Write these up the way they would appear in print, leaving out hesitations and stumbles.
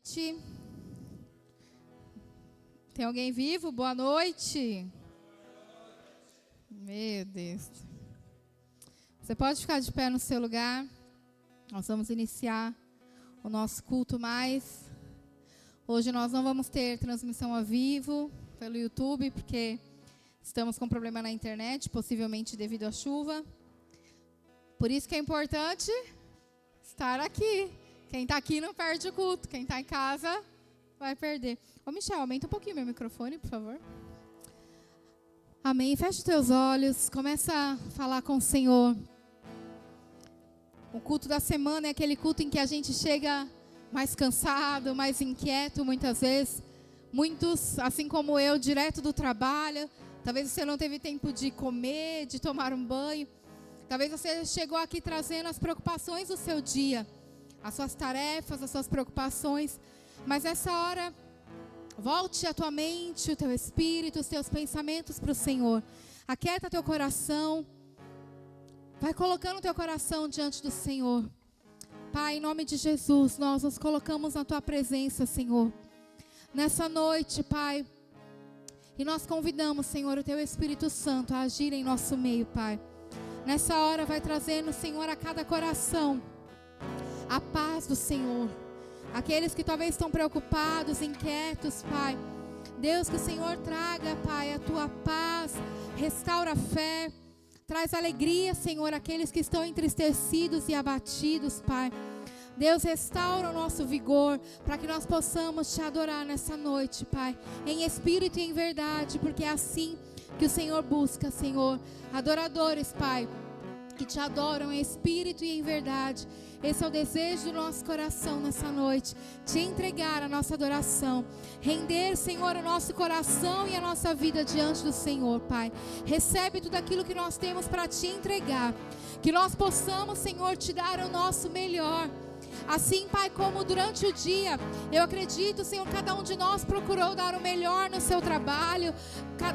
noite. Tem alguém vivo? Boa noite. Meu Deus. Você pode ficar de pé no seu lugar. Nós vamos iniciar o nosso culto mais. Hoje nós não vamos ter transmissão ao vivo pelo YouTube, porque estamos com problema na internet, possivelmente devido à chuva. Por isso que é importante estar aqui. Quem está aqui não perde o culto. Quem está em casa vai perder. Ô Michel, aumenta um pouquinho meu microfone, por favor. Amém. Feche os teus olhos. Começa a falar com o Senhor. O culto da semana é aquele culto em que a gente chega mais cansado, mais inquieto muitas vezes. Muitos, assim como eu, direto do trabalho. Talvez você não teve tempo de comer, de tomar um banho. Talvez você chegou aqui trazendo as preocupações do seu dia. As suas tarefas, as suas preocupações. Mas essa hora, volte a tua mente, o teu espírito, os teus pensamentos para o Senhor. Aquieta teu coração. Vai colocando teu coração diante do Senhor. Pai, em nome de Jesus, nós nos colocamos na tua presença, Senhor. Nessa noite, Pai. E nós convidamos, Senhor, o teu Espírito Santo a agir em nosso meio, Pai. Nessa hora vai trazendo, Senhor, a cada coração a paz do Senhor. Aqueles que talvez estão preocupados, inquietos, Pai. Deus, que o Senhor traga, Pai, a tua paz, restaura a fé, traz alegria, Senhor, àqueles que estão entristecidos e abatidos, Pai. Deus, restaura o nosso vigor, para que nós possamos te adorar nessa noite, Pai, em espírito e em verdade, porque é assim que o Senhor busca, Senhor, adoradores, Pai, que te adoram em espírito e em verdade. Esse é o desejo do nosso coração nessa noite, te entregar a nossa adoração, render, Senhor, o nosso coração e a nossa vida diante do Senhor, Pai. Recebe tudo aquilo que nós temos para te entregar, que nós possamos, Senhor, te dar o nosso melhor. Assim, Pai, como durante o dia, eu acredito, Senhor, cada um de nós procurou dar o melhor no seu trabalho,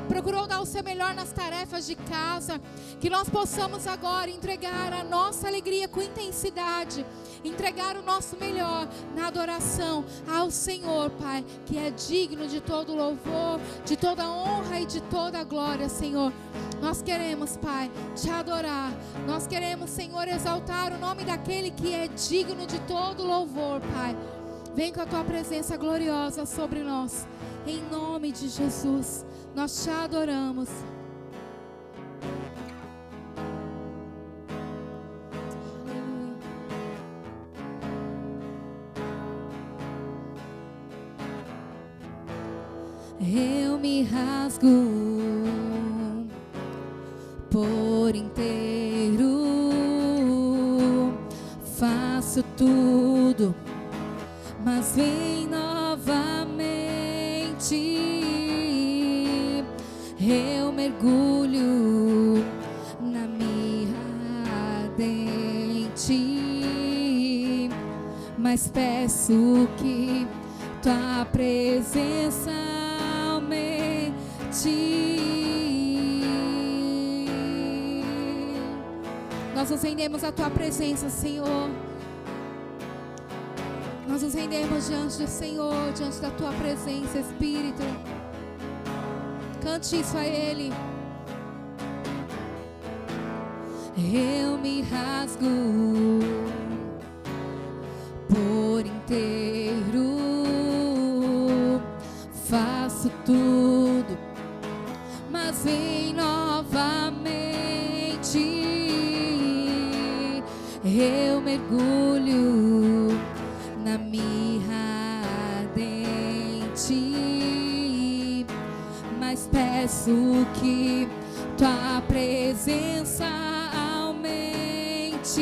procurou dar o seu melhor nas tarefas de casa, que nós possamos agora entregar a nossa alegria com intensidade, entregar o nosso melhor na adoração ao Senhor, Pai, que é digno de todo louvor, de toda honra e de toda glória, Senhor. Nós queremos, Pai, te adorar. Nós queremos, Senhor, exaltar o nome daquele que é digno de todo louvor, Pai. Vem com a tua presença gloriosa sobre nós. Em nome de Jesus, nós te adoramos. Eu me rasgo por inteiro, faço tudo, mas vem novamente. Eu mergulho na mirra ardente, mas peço que tua presença aumente. Nós nos rendemos à tua presença, Senhor. Nós nos rendemos diante do Senhor, diante da tua presença, Espírito. Cante isso a Ele. Eu me rasgo por inteiro, faço tudo, mas vem novamente. Eu mergulho na mirra ardente, mas peço que tua presença aumente.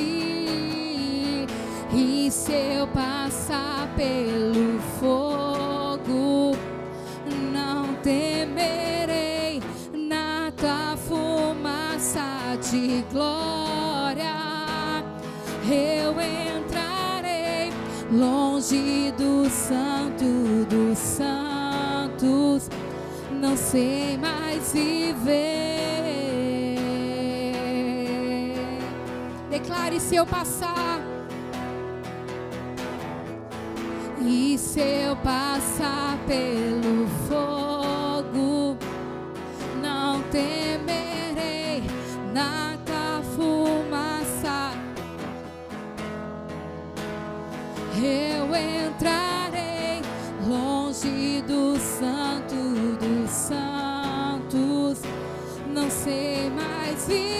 E se eu passar pelo fogo, não temerei, na tua fumaça de glória eu entrarei, longe do santo dos santos, não sei mais viver. Declare: se eu passar, e E se eu passar pelo fogo, não temerei nada fumaça. Eu entrarei longe do santo dos santos, não sei mais viver.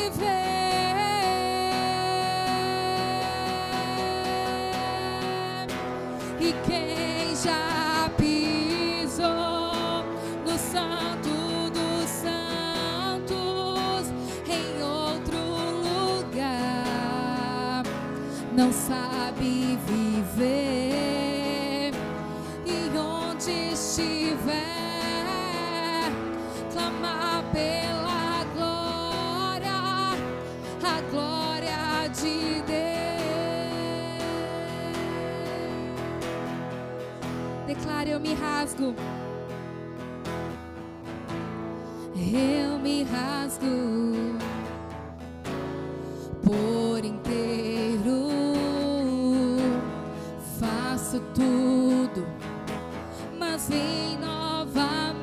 E quem já pisou no santo dos santos em outro lugar não sabe viver. E onde estiver, clamar pela glória, a glória de Deus. Declare: eu me rasgo, eu me rasgo por inteiro, faço tudo, mas vem novamente.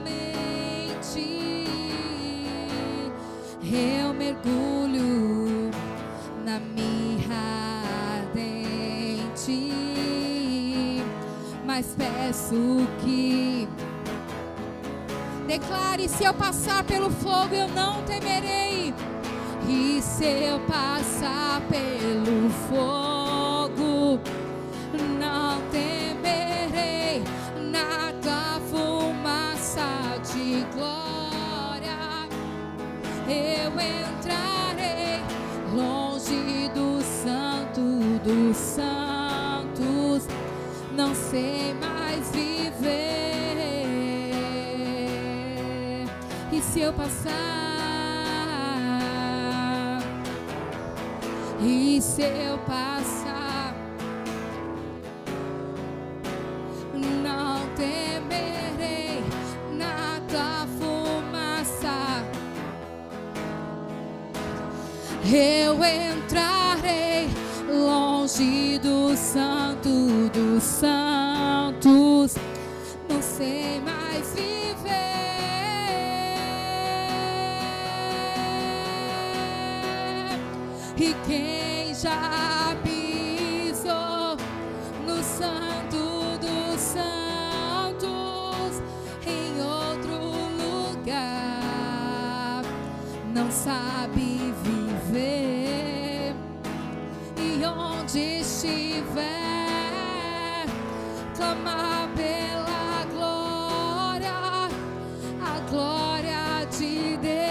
Eu mergulho na mirra ardente, mas peço que declare: se eu passar pelo fogo, eu não temerei. E se eu passar pelo fogo, não temerei nada fumaça de glória. Eu entrarei longe do santo dos santos, não sei mais viver. E se eu passar, e se eu passar, não temerei nada fumaça. Eu entrarei longe do santo dos santos, não sei mais viver. E quem já pisou no santo dos santos em outro lugar não sabe viver. E onde estiver, clamar pela glória, a glória de Deus.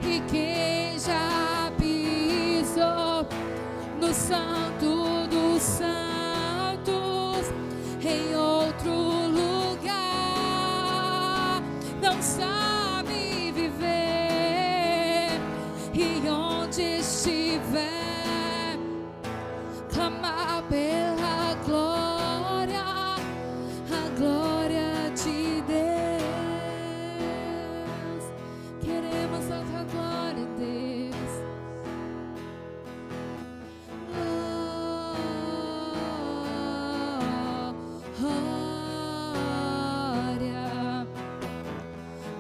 E quem já pisou no santo dos santos em outro lugar não sabe viver. E onde estiver, clamar pela glória, a glória de Deus. Queremos a tua glória, Deus.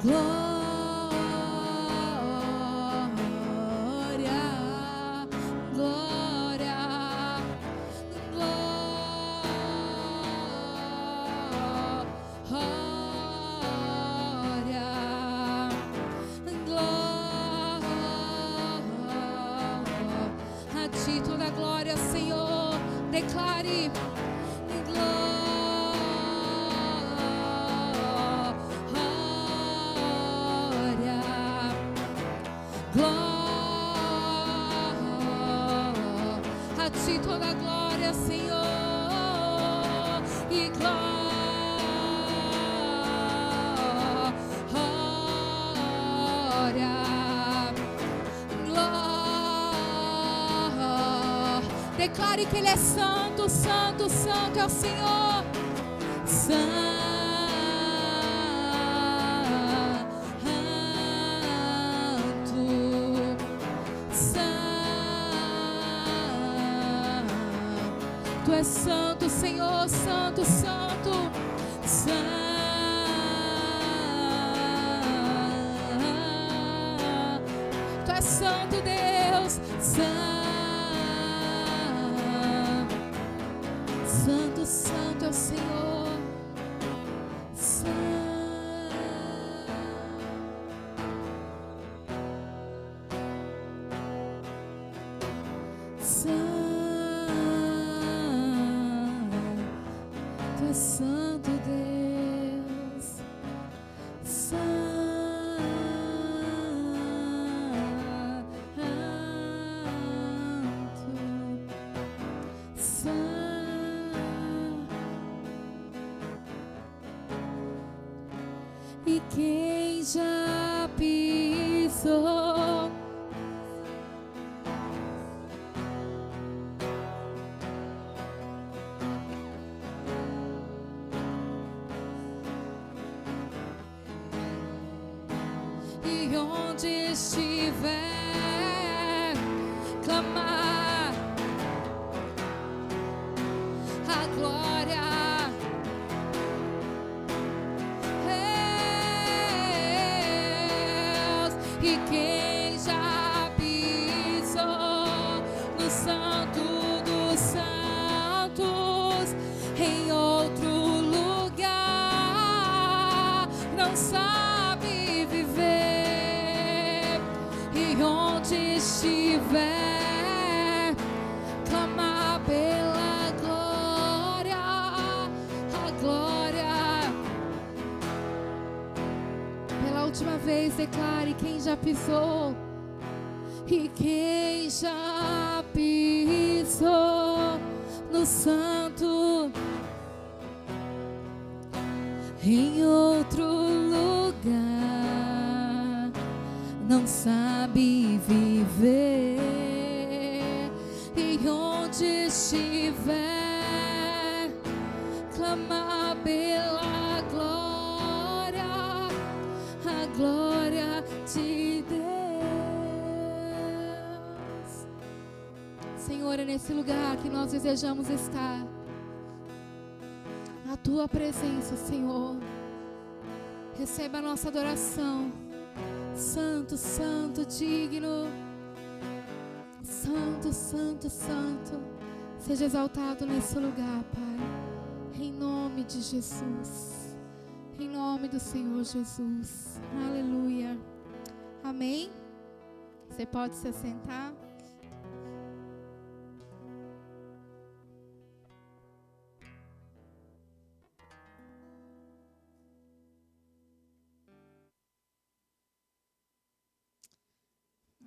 Glória, glória, glória, a ti toda a glória, Senhor. Declare: a ti toda a glória, Senhor, e glória, glória. Declare que Ele é santo, santo, santo é o Senhor. Santo. Tu és santo, Senhor, santo, santo, santo. Tu és santo, Deus, santo, santo é o Senhor, santo. Tu és santo, Deus, e quem já pisou e onde estiver, clamar a glória. E quem já pisou no Santo dos Santos, em outro lugar, não sabe viver. E onde estiver, clamar pela glória, a glória. Pela última vez, declare: quem já pisou, e quem já pisou no santo, em outro lugar, não sabe viver. E onde estiver, clamar pela glória, a glória de Deus. Senhor, é nesse lugar que nós desejamos estar, na Tua presença, Senhor. Receba a nossa adoração. Santo, santo, digno. Santo, santo, santo. Seja exaltado nesse lugar, Pai. Em nome de Jesus. Em nome do Senhor Jesus. Aleluia. Amém. Você pode se assentar.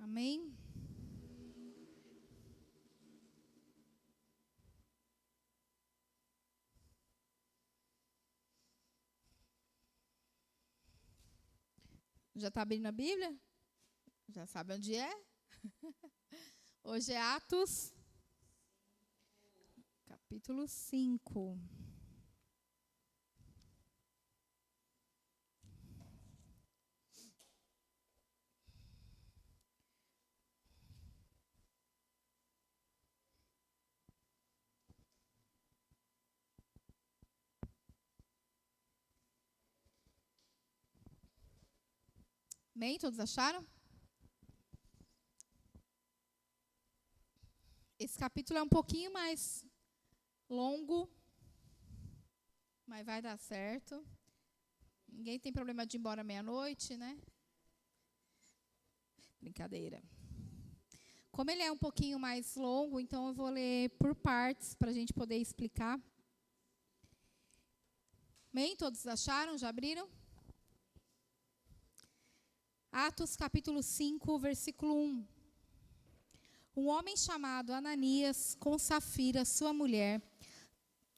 Amém. Já está abrindo a Bíblia? Já sabe onde é? Hoje é Atos, capítulo 5. Bem, todos acharam? Esse capítulo é um pouquinho mais longo, mas vai dar certo. Ninguém tem problema de ir embora meia-noite, né? Brincadeira. Como ele é um pouquinho mais longo, então eu vou ler por partes para a gente poder explicar. Bem, todos acharam? Já abriram? Atos capítulo 5, versículo 1. Um homem chamado Ananias, com Safira, sua mulher,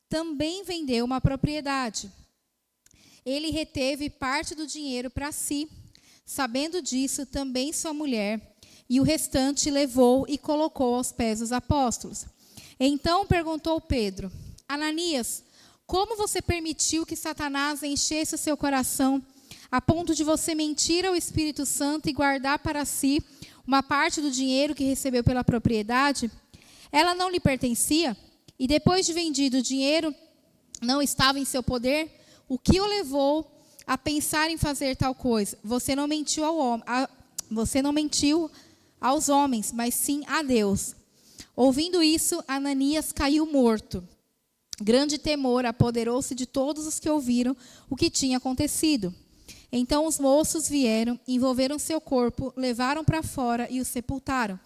também vendeu uma propriedade. Ele reteve parte do dinheiro para si. Sabendo disso, também sua mulher, e o restante levou e colocou aos pés dos apóstolos. Então perguntou Pedro: Ananias, como você permitiu que Satanás enchesse o seu coração a ponto de você mentir ao Espírito Santo e guardar para si uma parte do dinheiro que recebeu pela propriedade? Ela não lhe pertencia? e depois de vendido o dinheiro não estava em seu poder, o que o levou a pensar em fazer tal coisa? Você não mentiu aos homens, mas sim a Deus. Ouvindo isso, Ananias caiu morto. Grande temor apoderou-se de todos os que ouviram o que tinha acontecido. Então os moços vieram, envolveram seu corpo, levaram para fora e o sepultaram.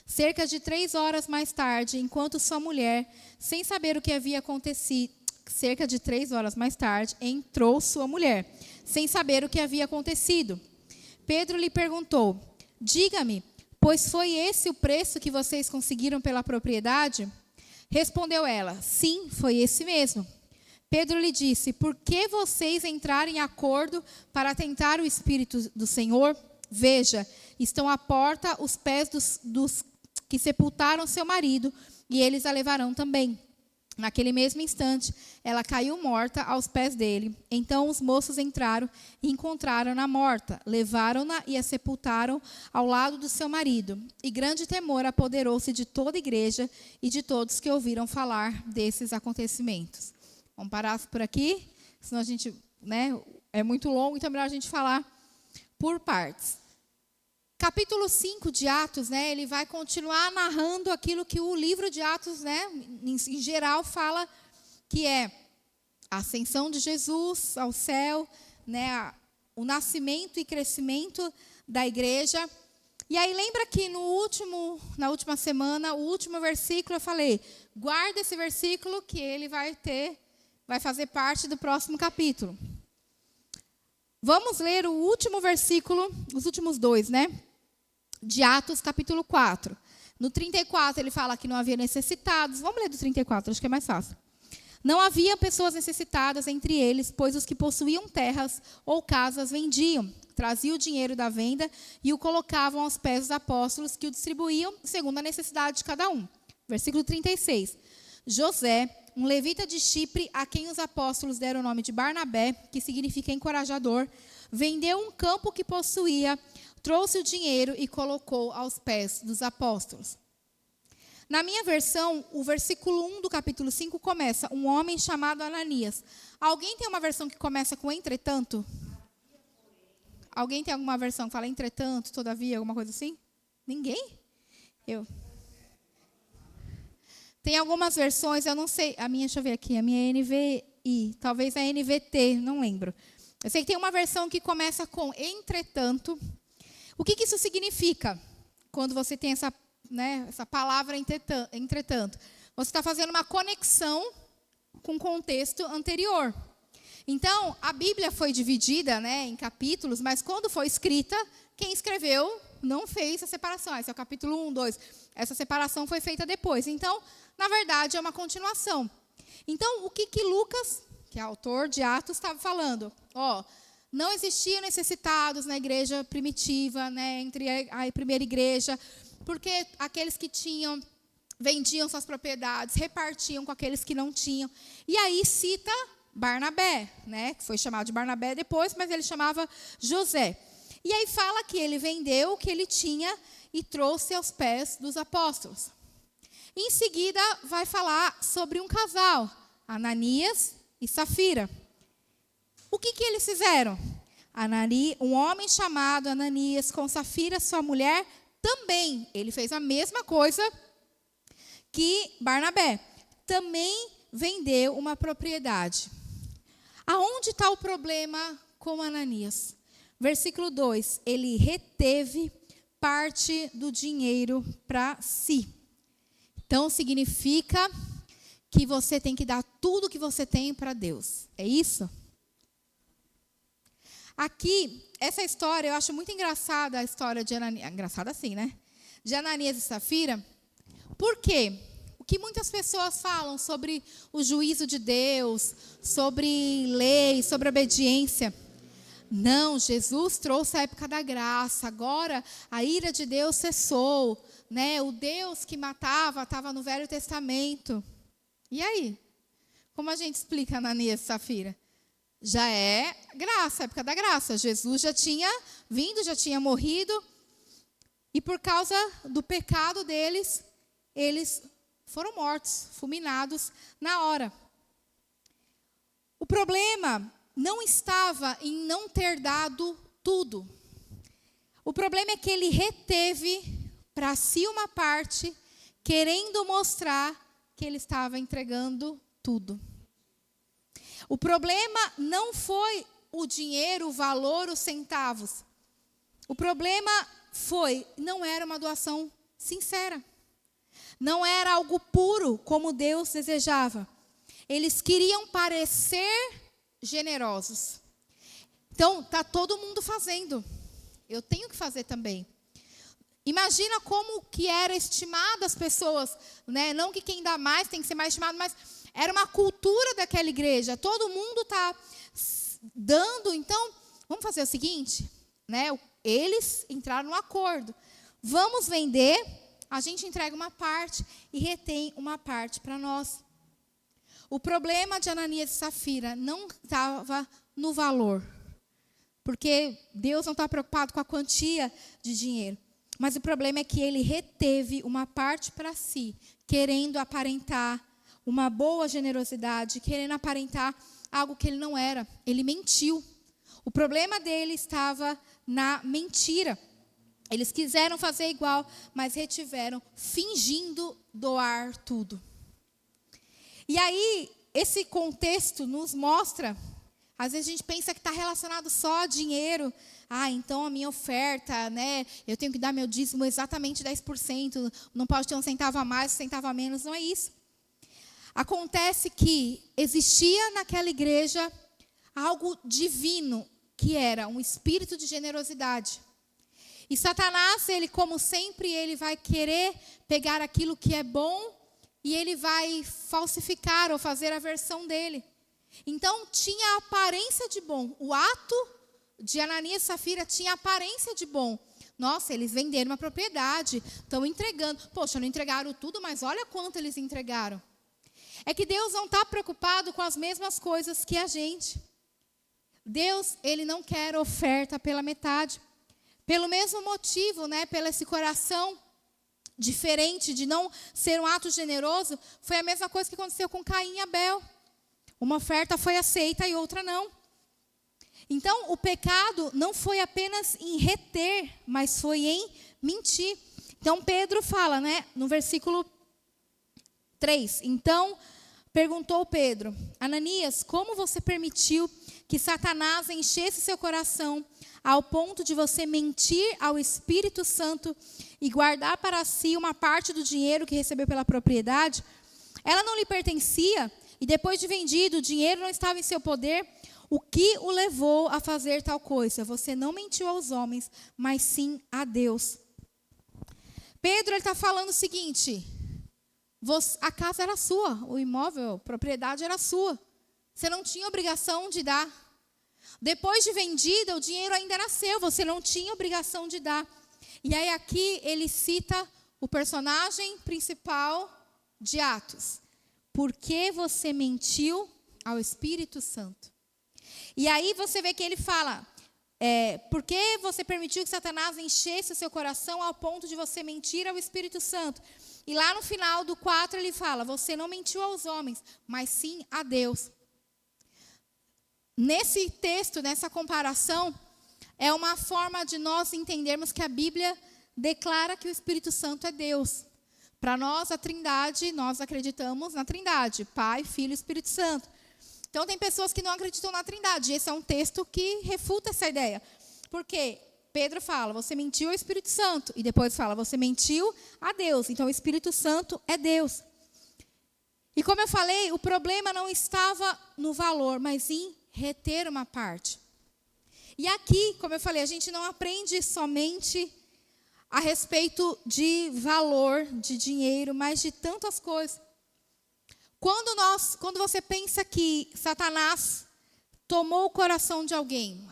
Cerca de 3 horas mais tarde, enquanto sua mulher, sem saber o que havia acontecido, cerca de 3 horas mais tarde, entrou sua mulher, sem saber o que havia acontecido. Pedro lhe perguntou: diga-me, pois foi esse o preço que vocês conseguiram pela propriedade? Respondeu ela: sim, foi esse mesmo. Pedro lhe disse: por que vocês entraram em acordo para tentar o Espírito do Senhor? Veja, estão à porta os pés dos que sepultaram seu marido, e eles a levarão também. Naquele mesmo instante, ela caiu morta aos pés dele. Então os moços entraram e encontraram-na morta. Levaram-na e a sepultaram ao lado do seu marido. E grande temor apoderou-se de toda a igreja e de todos que ouviram falar desses acontecimentos. Vamos parar por aqui, senão a gente, é muito longo, então é melhor a gente falar por partes. Capítulo 5 de Atos, ele vai continuar narrando aquilo que o livro de Atos, em geral, fala que é a ascensão de Jesus ao céu, o nascimento e crescimento da igreja. E aí lembra que na última semana, o último versículo, eu falei, guarda esse versículo que ele vai fazer parte do próximo capítulo. Vamos ler o último versículo, os últimos 2, de Atos, capítulo 4. No 34, ele fala que não havia necessitados. Vamos ler do 34, acho que é mais fácil. Não havia pessoas necessitadas entre eles, pois os que possuíam terras ou casas vendiam, traziam o dinheiro da venda e o colocavam aos pés dos apóstolos, que o distribuíam segundo a necessidade de cada um. Versículo 36. José, um levita de Chipre, a quem os apóstolos deram o nome de Barnabé, que significa encorajador, vendeu um campo que possuía, trouxe o dinheiro e colocou aos pés dos apóstolos. Na minha versão, o versículo 1 do capítulo 5 começa, um homem chamado Ananias. Alguém tem uma versão que começa com entretanto? Alguém tem alguma versão que fala entretanto, todavia, alguma coisa assim? Ninguém? Tem algumas versões, eu não sei, deixa eu ver aqui, a minha é NVI, talvez a NVT, não lembro. Eu sei que tem uma versão que começa com entretanto. O que isso significa? Quando você tem essa palavra entretanto. Você está fazendo uma conexão com o contexto anterior. Então, a Bíblia foi dividida em capítulos, mas quando foi escrita, quem escreveu não fez a separação. Esse é o capítulo 1, 2. Essa separação foi feita depois. Então, na verdade, é uma continuação. Então, o que Lucas, que é autor de Atos, estava falando? Não existiam necessitados na igreja primitiva, entre a primeira igreja, porque aqueles que tinham, vendiam suas propriedades, repartiam com aqueles que não tinham. E aí cita Barnabé, que foi chamado de Barnabé depois, mas ele chamava José. E aí fala que ele vendeu o que ele tinha e trouxe aos pés dos apóstolos. Em seguida, vai falar sobre um casal, Ananias e Safira. O que eles fizeram? Um homem chamado Ananias, com Safira, sua mulher, também. Ele fez a mesma coisa que Barnabé. Também vendeu uma propriedade. Aonde está o problema com Ananias? Versículo 2. Ele reteve parte do dinheiro para si. Então, significa que você tem que dar tudo que você tem para Deus. É isso? Aqui, essa história, eu acho muito engraçada a história de Ananias. Engraçada assim, de Ananias e Safira. Por quê? O que muitas pessoas falam sobre o juízo de Deus, sobre lei, sobre obediência. Não, Jesus trouxe a época da graça. Agora, a ira de Deus cessou. O Deus que matava estava no Velho Testamento. E aí? Como a gente explica Ananias e Safira? Já é graça, a época da graça. Jesus já tinha vindo, já tinha morrido. E por causa do pecado deles, eles foram mortos, fulminados na hora. O problema não estava em não ter dado tudo. O problema é que ele reteve para si uma parte, querendo mostrar que ele estava entregando tudo. O problema não foi o dinheiro, o valor, os centavos. O problema não era uma doação sincera. Não era algo puro como Deus desejava. Eles queriam parecer generosos. Então, está todo mundo fazendo. Eu tenho que fazer também. Imagina como que era estimado as pessoas, né? Não que quem dá mais tem que ser mais estimado, mas era uma cultura daquela igreja. Todo mundo está dando. Então, vamos fazer o seguinte, né? Eles entraram no acordo. Vamos vender, a gente entrega uma parte e retém uma parte para nós. O problema de Ananias e Safira não estava no valor, porque Deus não está preocupado com a quantia de dinheiro. Mas o problema é que ele reteve uma parte para si, querendo aparentar uma boa generosidade, querendo aparentar algo que ele não era. Ele mentiu. O problema dele estava na mentira. Eles quiseram fazer igual, mas retiveram, fingindo doar tudo. E aí, esse contexto nos mostra, às vezes a gente pensa que está relacionado só a dinheiro. Então a minha oferta, né? Eu tenho que dar meu dízimo exatamente 10%, não pode ter um centavo a mais, um centavo a menos, não é isso. Acontece que existia naquela igreja algo divino, que era um espírito de generosidade. E Satanás, ele como sempre, ele vai querer pegar aquilo que é bom e ele vai falsificar ou fazer a versão dele. Então tinha a aparência de bom. O ato de Ananias e Safira tinha aparência de bom. Nossa, eles venderam uma propriedade, estão entregando. Poxa, não entregaram tudo, mas olha quanto eles entregaram. É que Deus não está preocupado com as mesmas coisas que a gente. Deus, ele não quer oferta pela metade. Pelo mesmo motivo, né, pelo esse coração diferente de não ser um ato generoso, foi a mesma coisa que aconteceu com Caim e Abel. Uma oferta foi aceita e outra não. Então, o pecado não foi apenas em reter, mas foi em mentir. Então, Pedro fala, né, no versículo 3. Então, perguntou Pedro: Ananias, como você permitiu que Satanás enchesse seu coração ao ponto de você mentir ao Espírito Santo e guardar para si uma parte do dinheiro que recebeu pela propriedade? Ela não lhe pertencia e depois de vendido, o dinheiro não estava em seu poder. O que o levou a fazer tal coisa? Você não mentiu aos homens, mas sim a Deus. Pedro está falando o seguinte: a casa era sua, o imóvel, a propriedade era sua. Você não tinha obrigação de dar. Depois de vendida, o dinheiro ainda era seu, você não tinha obrigação de dar. E aí aqui ele cita o personagem principal de Atos. Por que você mentiu ao Espírito Santo? E aí você vê que ele fala, por que você permitiu que Satanás enchesse o seu coração ao ponto de você mentir ao Espírito Santo? E lá no final do 4 ele fala, você não mentiu aos homens, mas sim a Deus. Nesse texto, nessa comparação, é uma forma de nós entendermos que a Bíblia declara que o Espírito Santo é Deus. Para nós, a Trindade, nós acreditamos na Trindade, Pai, Filho e Espírito Santo. Então, tem pessoas que não acreditam na Trindade. Esse é um texto que refuta essa ideia. Por quê? Pedro fala, você mentiu ao Espírito Santo. E depois fala, você mentiu a Deus. Então, o Espírito Santo é Deus. E como eu falei, o problema não estava no valor, mas em reter uma parte. E aqui, como eu falei, a gente não aprende somente a respeito de valor, de dinheiro, mas de tantas coisas. Quando você pensa que Satanás tomou o coração de alguém,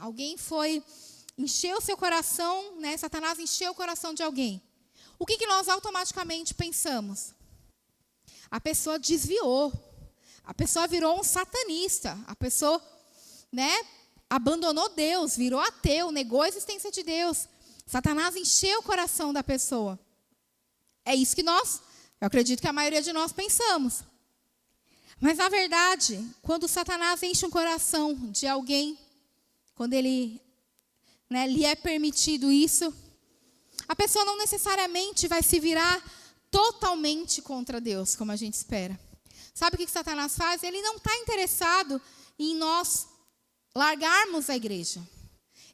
encheu o seu coração, né? Satanás encheu o coração de alguém. O que nós automaticamente pensamos? A pessoa desviou, a pessoa virou um satanista, a pessoa, né, abandonou Deus, virou ateu, negou a existência de Deus. Satanás encheu o coração da pessoa. É isso que nós Eu acredito que a maioria de nós pensamos. Mas, na verdade, quando Satanás enche um coração de alguém, quando ele, lhe é permitido isso, a pessoa não necessariamente vai se virar totalmente contra Deus, como a gente espera. Sabe o que Satanás faz? Ele não está interessado em nós largarmos a igreja.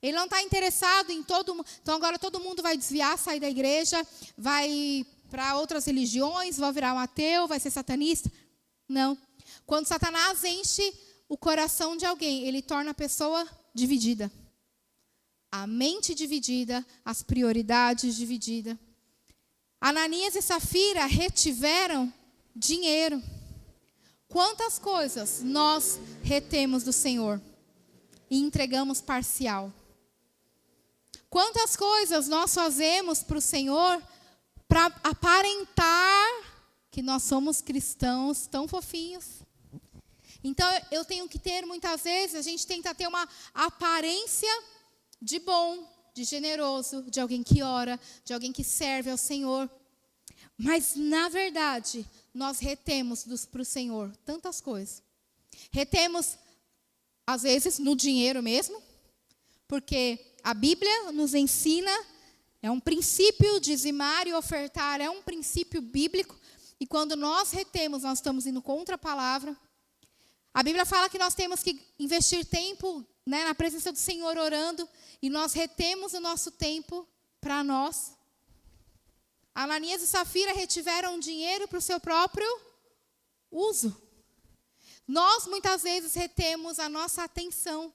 Ele não está interessado em todo mundo. Então agora todo mundo vai desviar, sair da igreja, vai para outras religiões, vai virar um ateu, vai ser satanista. Não. Quando Satanás enche o coração de alguém, ele torna a pessoa dividida. A mente dividida, as prioridades divididas. Ananias e Safira retiveram dinheiro. Quantas coisas nós retemos do Senhor e entregamos parcial? Quantas coisas nós fazemos para o Senhor para aparentar que nós somos cristãos tão fofinhos? Então, eu tenho que ter, muitas vezes, a gente tenta ter uma aparência de bom, de generoso, de alguém que ora, de alguém que serve ao Senhor. Mas, na verdade, nós retemos para o Senhor tantas coisas. Retemos, às vezes, no dinheiro mesmo, porque a Bíblia nos ensina, é um princípio dizimar e ofertar, é um princípio bíblico, e quando nós retemos, nós estamos indo contra a palavra. A Bíblia fala que nós temos que investir tempo, na presença do Senhor orando, e nós retemos o nosso tempo para nós. Ananias e Safira retiveram dinheiro para o seu próprio uso. Nós, muitas vezes, retemos a nossa atenção.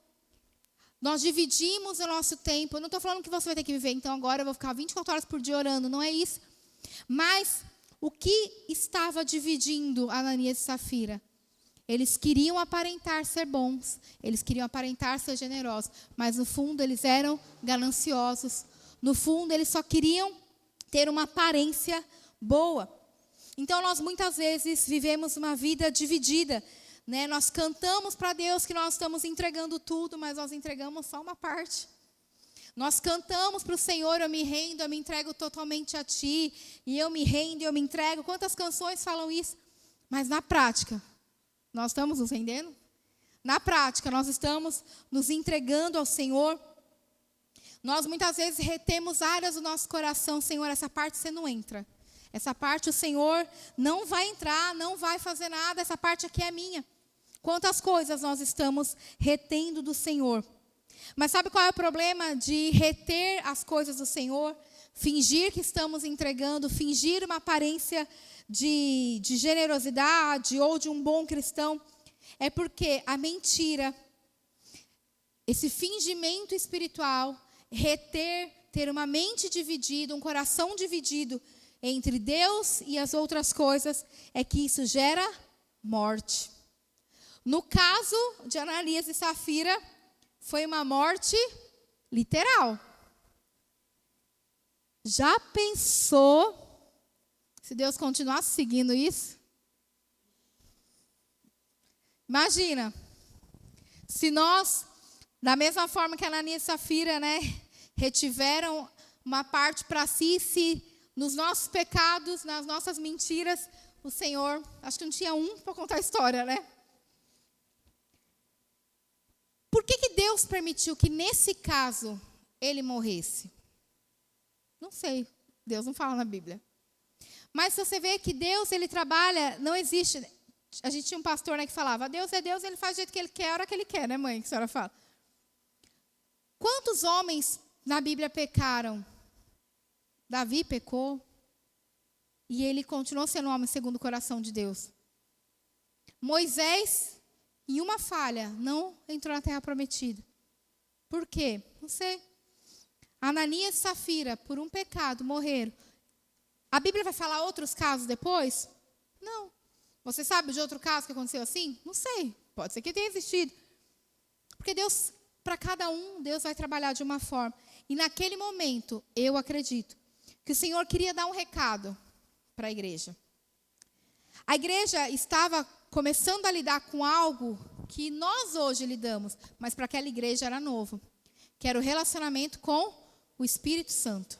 Nós dividimos o nosso tempo. Eu não estou falando que você vai ter que viver, então agora eu vou ficar 24 horas por dia orando. Não é isso. Mas o que estava dividindo Ananias e Safira? Eles queriam aparentar ser bons. Eles queriam aparentar ser generosos. Mas no fundo eles eram gananciosos. No fundo eles só queriam ter uma aparência boa. Então nós muitas vezes vivemos uma vida dividida. Nós cantamos para Deus que nós estamos entregando tudo, mas nós entregamos só uma parte. Nós cantamos para o Senhor, eu me rendo, eu me entrego totalmente a Ti, e eu me rendo, eu me entrego. Quantas canções falam isso? Mas na prática, nós estamos nos rendendo? Na prática, nós estamos nos entregando ao Senhor. Nós muitas vezes retemos áreas do nosso coração. Senhor, essa parte você não entra. Essa parte o Senhor não vai entrar, não vai fazer nada, essa parte aqui é minha. Quantas coisas nós estamos retendo do Senhor. Mas sabe qual é o problema de reter as coisas do Senhor? Fingir que estamos entregando, fingir uma aparência de generosidade ou de um bom cristão. É porque a mentira, esse fingimento espiritual, ter uma mente dividida, um coração dividido entre Deus e as outras coisas, é que isso gera morte. No caso de Ananias e Safira, foi uma morte literal. Já pensou se Deus continuasse seguindo isso? Imagina, se nós, da mesma forma que Ananias e Safira, retiveram uma parte para si, se nos nossos pecados, nas nossas mentiras, o Senhor, acho que não tinha um para contar a história, Por que Deus permitiu que, nesse caso, ele morresse? Não sei, Deus não fala na Bíblia. Mas se você vê que Deus, ele trabalha, não existe. A gente tinha um pastor que falava, Deus é Deus, ele faz do jeito que ele quer, a hora que ele quer, mãe, que a senhora fala. Quantos homens na Bíblia pecaram? Davi pecou, e ele continuou sendo um homem segundo o coração de Deus. Moisés, em uma falha, não entrou na terra prometida. Por quê? Não sei. Ananias e Safira, por um pecado, morreram. A Bíblia vai falar outros casos depois? Não. Você sabe de outro caso que aconteceu assim? Não sei. Pode ser que tenha existido. Porque Deus, para cada um, Deus vai trabalhar de uma forma. E naquele momento, eu acredito, que o Senhor queria dar um recado para a igreja. A igreja estava começando a lidar com algo que nós hoje lidamos, mas para aquela igreja era novo, que era o relacionamento com o Espírito Santo.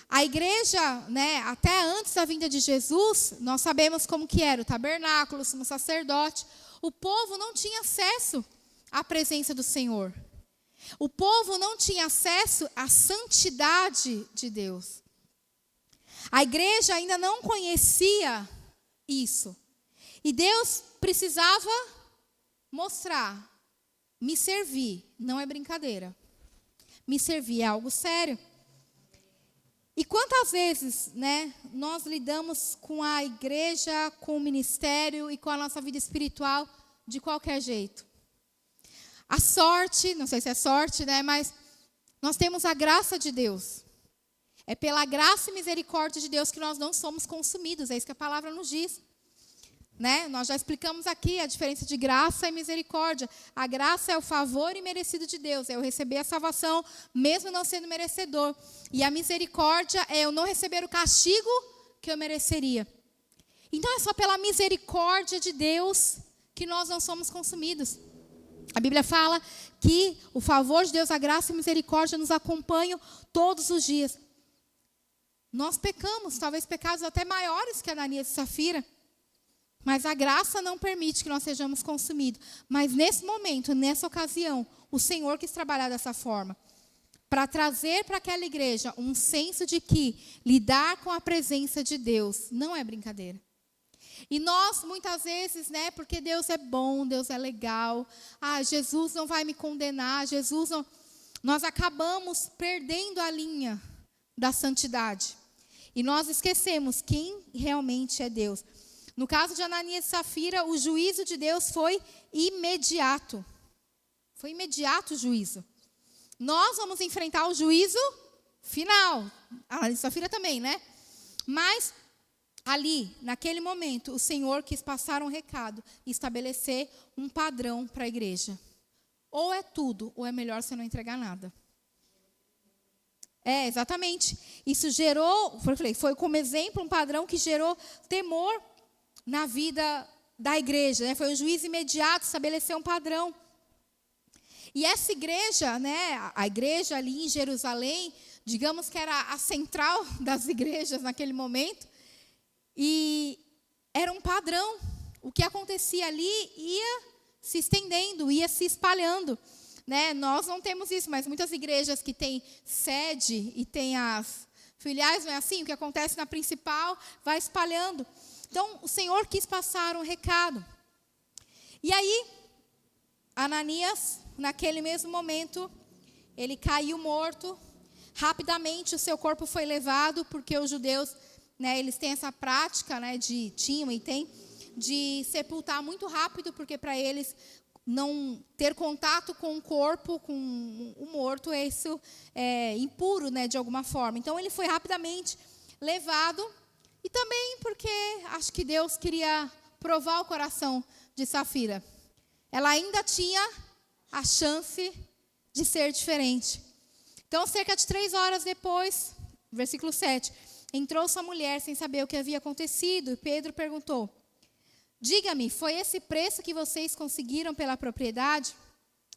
A igreja, né, até antes da vinda de Jesus, nós sabemos como que era o tabernáculo, o sumo sacerdote. O povo não tinha acesso à presença do Senhor. O povo não tinha acesso à santidade de Deus. A igreja ainda não conhecia isso. E Deus precisava mostrar, me servir, não é brincadeira. Me servir é algo sério. E quantas vezes, né, nós lidamos com a igreja, com o ministério e com a nossa vida espiritual de qualquer jeito? A sorte, não sei se é sorte, né, mas nós temos a graça de Deus. É pela graça e misericórdia de Deus que nós não somos consumidos, é isso que a palavra nos diz. Né? Nós já explicamos aqui a diferença de graça e misericórdia. A graça é o favor imerecido de Deus, é eu receber a salvação, mesmo não sendo merecedor. E a misericórdia é eu não receber o castigo que eu mereceria. Então é só pela misericórdia de Deus que nós não somos consumidos. A Bíblia fala que o favor de Deus, a graça e a misericórdia nos acompanham todos os dias. Nós pecamos, talvez pecados até maiores que Ananias e Safira. Mas a graça não permite que nós sejamos consumidos. Mas nesse momento, nessa ocasião, o Senhor quis trabalhar dessa forma. Para trazer para aquela igreja um senso de que lidar com a presença de Deus não é brincadeira. E nós, muitas vezes, né, porque Deus é bom, Deus é legal. Jesus não vai me condenar, Jesus não... Nós acabamos perdendo a linha da santidade. E nós esquecemos quem realmente é Deus. No caso de Ananias e Safira, o juízo de Deus foi imediato. Foi imediato o juízo. Nós vamos enfrentar o juízo final. Ananias e Safira também, né? Mas ali, naquele momento, o Senhor quis passar um recado e estabelecer um padrão para a igreja. Ou é tudo, ou é melhor você não entregar nada. Exatamente. Isso gerou, foi como exemplo um padrão que gerou temor na vida da igreja, né? Foi um juízo imediato, estabeleceu um padrão. E essa igreja, né, a igreja ali em Jerusalém, digamos que era a central das igrejas naquele momento, e era um padrão. O que acontecia ali ia se estendendo, ia se espalhando. Né? Nós não temos isso, mas muitas igrejas que têm sede e têm as filiais, não é assim? O que acontece na principal vai espalhando. Então, o Senhor quis passar um recado. E aí, Ananias, naquele mesmo momento, ele caiu morto. Rapidamente, o seu corpo foi levado, porque os judeus, né, eles têm essa prática, né, de sepultar muito rápido, porque para eles não ter contato com o corpo, com o morto, isso é impuro, né, de alguma forma. Então, ele foi rapidamente levado. E também porque acho que Deus queria provar o coração de Safira. Ela ainda tinha a chance de ser diferente. Então, cerca de 3 horas depois, versículo 7, entrou sua mulher sem saber o que havia acontecido. E Pedro perguntou, diga-me, foi esse preço que vocês conseguiram pela propriedade?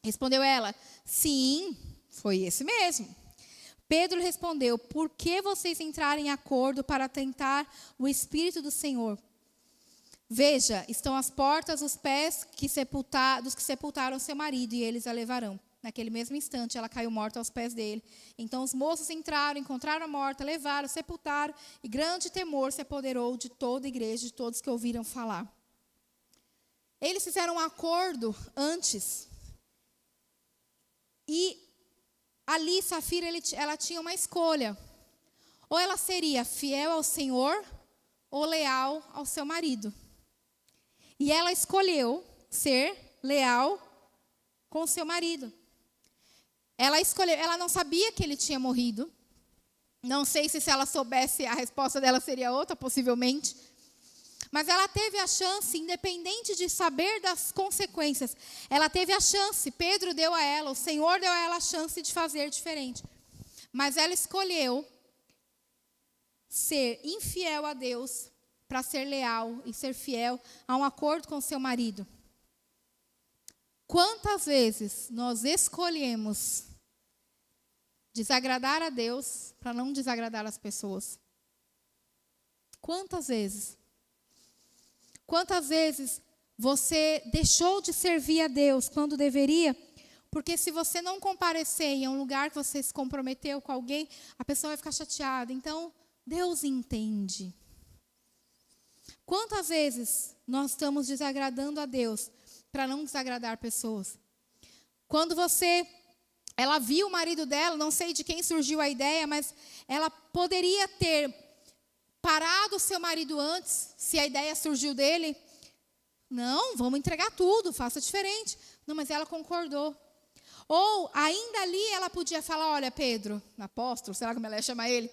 Respondeu ela, sim, foi esse mesmo. Pedro respondeu, por que vocês entraram em acordo para tentar o Espírito do Senhor? Veja, estão às portas os pés dos que sepultaram seu marido, e eles a levarão. Naquele mesmo instante, ela caiu morta aos pés dele. Então os moços entraram, encontraram a morta, levaram, sepultaram, e grande temor se apoderou de toda a igreja, de todos que ouviram falar. Eles fizeram um acordo antes. E ali, Safira, ela tinha uma escolha. Ou ela seria fiel ao Senhor, ou leal ao seu marido. E ela escolheu ser leal com o seu marido. Ela não sabia que ele tinha morrido. Não sei se ela soubesse, a resposta dela seria outra, possivelmente. Mas ela teve a chance, independente de saber das consequências, ela teve a chance, Pedro deu a ela, o Senhor deu a ela a chance de fazer diferente. Mas ela escolheu ser infiel a Deus para ser leal e ser fiel a um acordo com seu marido. Quantas vezes nós escolhemos desagradar a Deus para não desagradar as pessoas. Quantas vezes? Quantas vezes você deixou de servir a Deus quando deveria? Porque se você não comparecer em um lugar que você se comprometeu com alguém, a pessoa vai ficar chateada. Então, Deus entende. Quantas vezes nós estamos desagradando a Deus para não desagradar pessoas? Quando ela viu o marido dela, não sei de quem surgiu a ideia, mas ela poderia ter parado o seu marido antes, se a ideia surgiu dele. Não, vamos entregar tudo, faça diferente. Não, mas ela concordou. Ou, ainda ali, ela podia falar, olha, Pedro, apóstolo, será como ela ia chamar ele?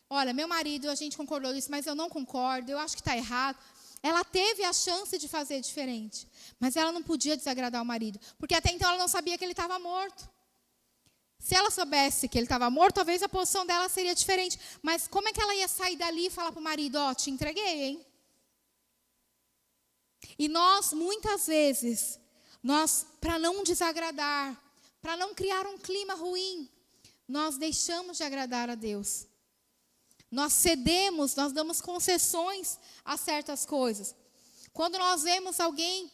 Olha, meu marido, a gente concordou nisso, mas eu não concordo, eu acho que está errado. Ela teve a chance de fazer diferente, mas ela não podia desagradar o marido, porque até então ela não sabia que ele estava morto. Se ela soubesse que ele estava morto, talvez a posição dela seria diferente. Mas como é que ela ia sair dali e falar para o marido, te entreguei, hein? E nós, muitas vezes, para não desagradar, para não criar um clima ruim, nós deixamos de agradar a Deus. Nós cedemos, nós damos concessões a certas coisas. Quando nós vemos alguém,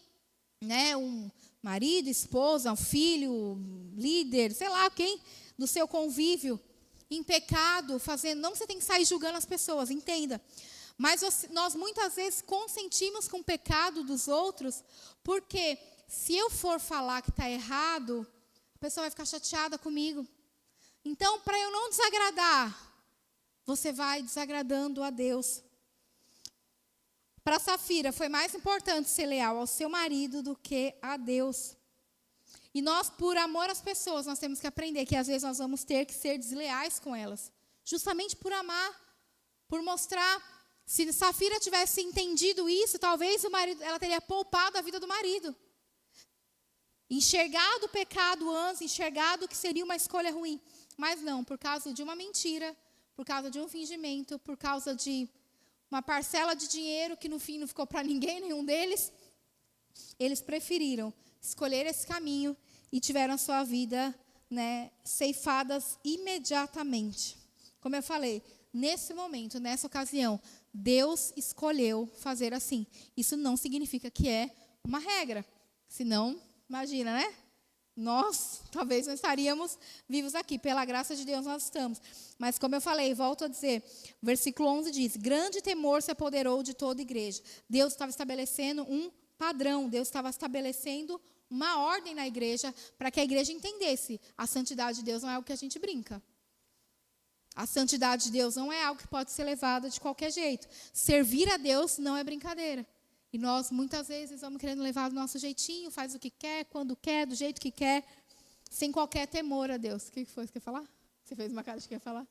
um marido, esposa, um filho, líder, sei lá, quem do seu convívio, em pecado, fazendo, não que você tem que sair julgando as pessoas, entenda. Mas nós muitas vezes consentimos com o pecado dos outros, porque se eu for falar que está errado, a pessoa vai ficar chateada comigo. Então, para eu não desagradar, você vai desagradando a Deus. Para Safira, foi mais importante ser leal ao seu marido do que a Deus. E nós, por amor às pessoas, nós temos que aprender que às vezes nós vamos ter que ser desleais com elas. Justamente por amar, por mostrar. Se Safira tivesse entendido isso, talvez ela teria poupado a vida do marido. Enxergado o pecado antes, enxergado que seria uma escolha ruim. Mas não, por causa de uma mentira, por causa de um fingimento, por causa de uma parcela de dinheiro que no fim não ficou para ninguém, nenhum deles, eles preferiram escolher esse caminho e tiveram a sua vida ceifadas imediatamente. Como eu falei, nesse momento, nessa ocasião, Deus escolheu fazer assim. Isso não significa que é uma regra. Senão, imagina, né? Nós talvez não estaríamos vivos aqui. Pela graça de Deus nós estamos. Mas como eu falei, volto a dizer, o versículo 11 diz, grande temor se apoderou de toda a igreja. Deus estava estabelecendo um padrão, Deus estava estabelecendo uma ordem na igreja para que a igreja entendesse. A santidade de Deus não é algo que a gente brinca. A santidade de Deus não é algo que pode ser levado de qualquer jeito. Servir a Deus não é brincadeira. E nós, muitas vezes, vamos querendo levar do nosso jeitinho, faz o que quer, quando quer, do jeito que quer, sem qualquer temor a Deus. O que foi que você quer falar? Você fez uma cara de que quer falar?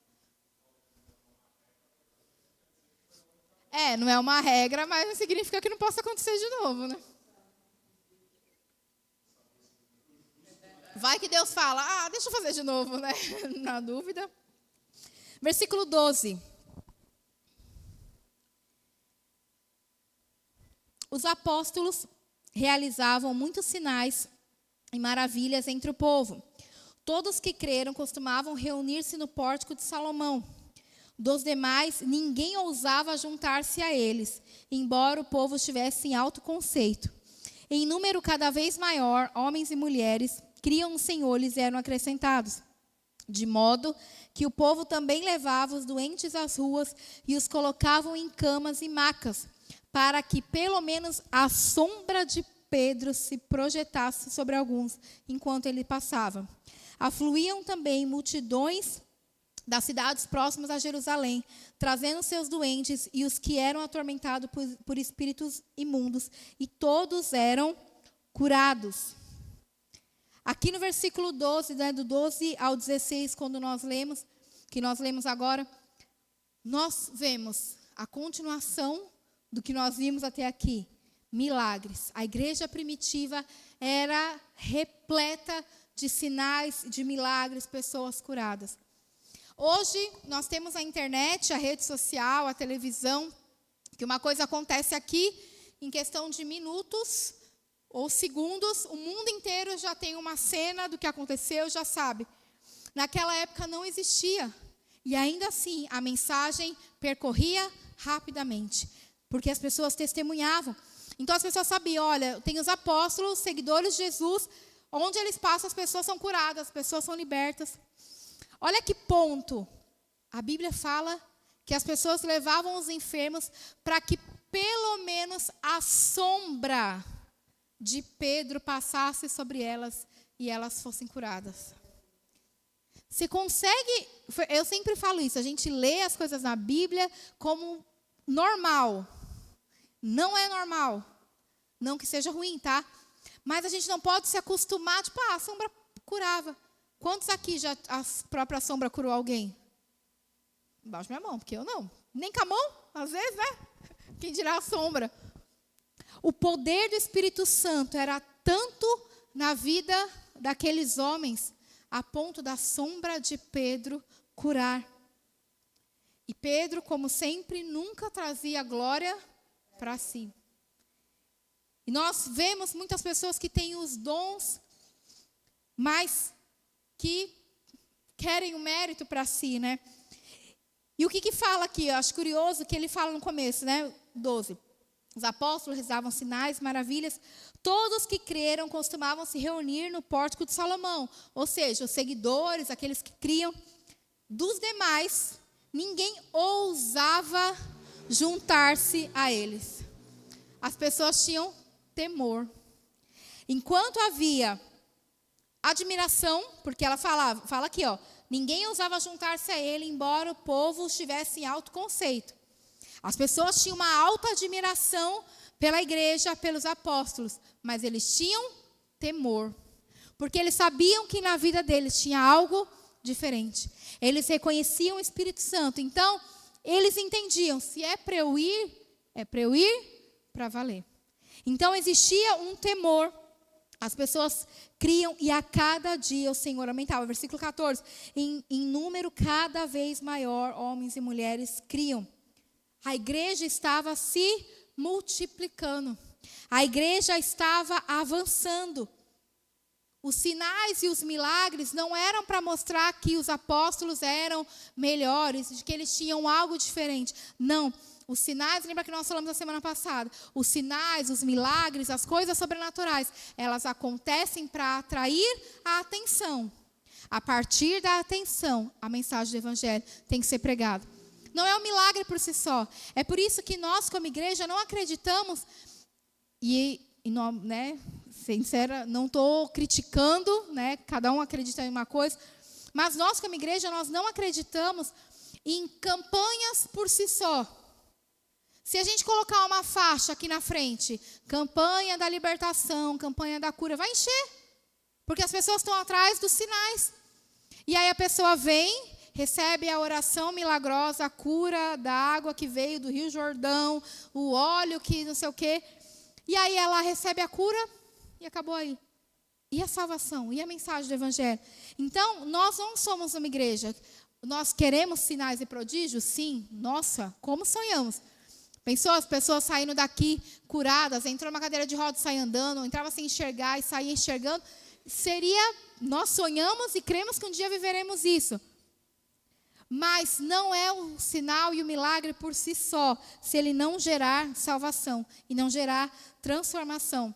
Não é uma regra, mas não significa que não possa acontecer de novo, né? Vai que Deus fala, deixa eu fazer de novo, né? Na dúvida. Versículo 12. Os apóstolos realizavam muitos sinais e maravilhas entre o povo. Todos que creram costumavam reunir-se no pórtico de Salomão. Dos demais, ninguém ousava juntar-se a eles, embora o povo estivesse em alto conceito. Em número cada vez maior, homens e mulheres criam no Senhor lhes eram acrescentados, de modo que o povo também levava os doentes às ruas e os colocavam em camas e macas, para que pelo menos a sombra de Pedro se projetasse sobre alguns, enquanto ele passava. Afluíam também multidões das cidades próximas a Jerusalém, trazendo seus doentes e os que eram atormentados por espíritos imundos, e todos eram curados. Aqui no versículo 12, do 12 ao 16, quando nós lemos, que nós lemos agora, nós vemos a continuação do que nós vimos até aqui, milagres. A igreja primitiva era repleta de sinais, de milagres, pessoas curadas. Hoje, nós temos a internet, a rede social, a televisão, que uma coisa acontece aqui, em questão de minutos ou segundos, o mundo inteiro já tem uma cena do que aconteceu, já sabe. naquela época não existia. E ainda assim, a mensagem percorria rapidamente, porque as pessoas testemunhavam. Então as pessoas sabiam, olha, tem os apóstolos, seguidores de Jesus, onde eles passam as pessoas são curadas, as pessoas são libertas. Olha que ponto. A Bíblia fala que as pessoas levavam os enfermos para que pelo menos a sombra de Pedro passasse sobre elas e elas fossem curadas. Você consegue, eu sempre falo isso, a gente lê as coisas na Bíblia como normal. Não é normal. Não que seja ruim, tá? Mas a gente não pode se acostumar, tipo, a sombra curava. Quantos aqui já a própria sombra curou alguém? Embaixo da minha mão, porque eu não. Nem com a mão, às vezes, né? Quem dirá a sombra. O poder do Espírito Santo era tanto na vida daqueles homens, a ponto da sombra de Pedro curar. E Pedro, como sempre, nunca trazia glória para si. E nós vemos muitas pessoas que têm os dons, mas que querem o mérito para si, né? E o que fala aqui? Eu acho curioso que ele fala no começo, né? 12. Os apóstolos realizavam sinais, maravilhas. Todos que creram costumavam se reunir no pórtico de Salomão. Ou seja, os seguidores, aqueles que criam. Dos demais, ninguém ousava juntar-se a eles. As pessoas tinham temor. Enquanto havia admiração, porque ela fala aqui, ó, ninguém ousava juntar-se a ele, embora o povo estivesse em alto conceito. As pessoas tinham uma alta admiração pela igreja, pelos apóstolos, mas eles tinham temor, porque eles sabiam que na vida deles tinha algo diferente. Eles reconheciam o Espírito Santo, então eles entendiam, se é para eu ir para valer. Então existia um temor, as pessoas criam e a cada dia o Senhor aumentava. Versículo 14, em número cada vez maior, homens e mulheres criam. A igreja estava se multiplicando. A igreja estava avançando. Os sinais e os milagres não eram para mostrar que os apóstolos eram melhores, de que eles tinham algo diferente. Não. Os sinais, lembra que nós falamos na semana passada? Os sinais, os milagres, as coisas sobrenaturais, elas acontecem para atrair a atenção. A partir da atenção, a mensagem do Evangelho tem que ser pregada. Não é um milagre por si só. É por isso que nós, como igreja, não acreditamos, né, sincera, não estou criticando, né, cada um acredita em uma coisa, mas nós, como igreja, nós não acreditamos em campanhas por si só. Se a gente colocar uma faixa aqui na frente, campanha da libertação, campanha da cura, vai encher, porque as pessoas estão atrás dos sinais. E aí a pessoa vem, recebe a oração milagrosa, a cura da água que veio do Rio Jordão, o óleo que não sei o quê. E aí ela recebe a cura e acabou aí. E a salvação? E a mensagem do Evangelho? Então, nós não somos uma igreja. Nós queremos sinais e prodígios? Sim. Nossa, como sonhamos. Pensou as pessoas saindo daqui curadas, entrou numa cadeira de rodas e saia andando, entrava sem enxergar e saía enxergando. Nós sonhamos e cremos que um dia viveremos isso. Mas não é o sinal e o milagre por si só, se ele não gerar salvação e não gerar transformação.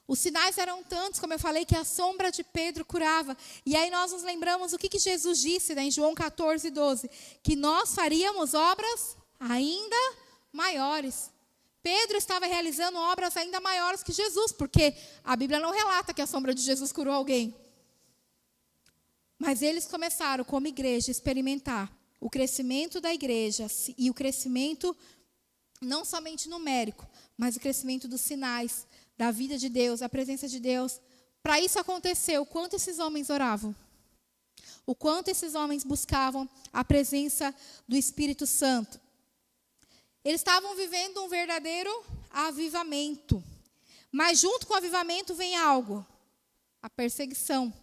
Os sinais eram tantos, como eu falei, que a sombra de Pedro curava. E aí nós nos lembramos o que Jesus disse, né, em João 14, 12. Que nós faríamos obras ainda maiores. Pedro estava realizando obras ainda maiores que Jesus, porque a Bíblia não relata que a sombra de Jesus curou alguém. Mas eles começaram, como igreja, a experimentar o crescimento da igreja e o crescimento não somente numérico, mas o crescimento dos sinais, da vida de Deus, da presença de Deus. Para isso acontecer, o quanto esses homens oravam, o quanto esses homens buscavam a presença do Espírito Santo. Eles estavam vivendo um verdadeiro avivamento. Mas junto com o avivamento vem algo, a perseguição.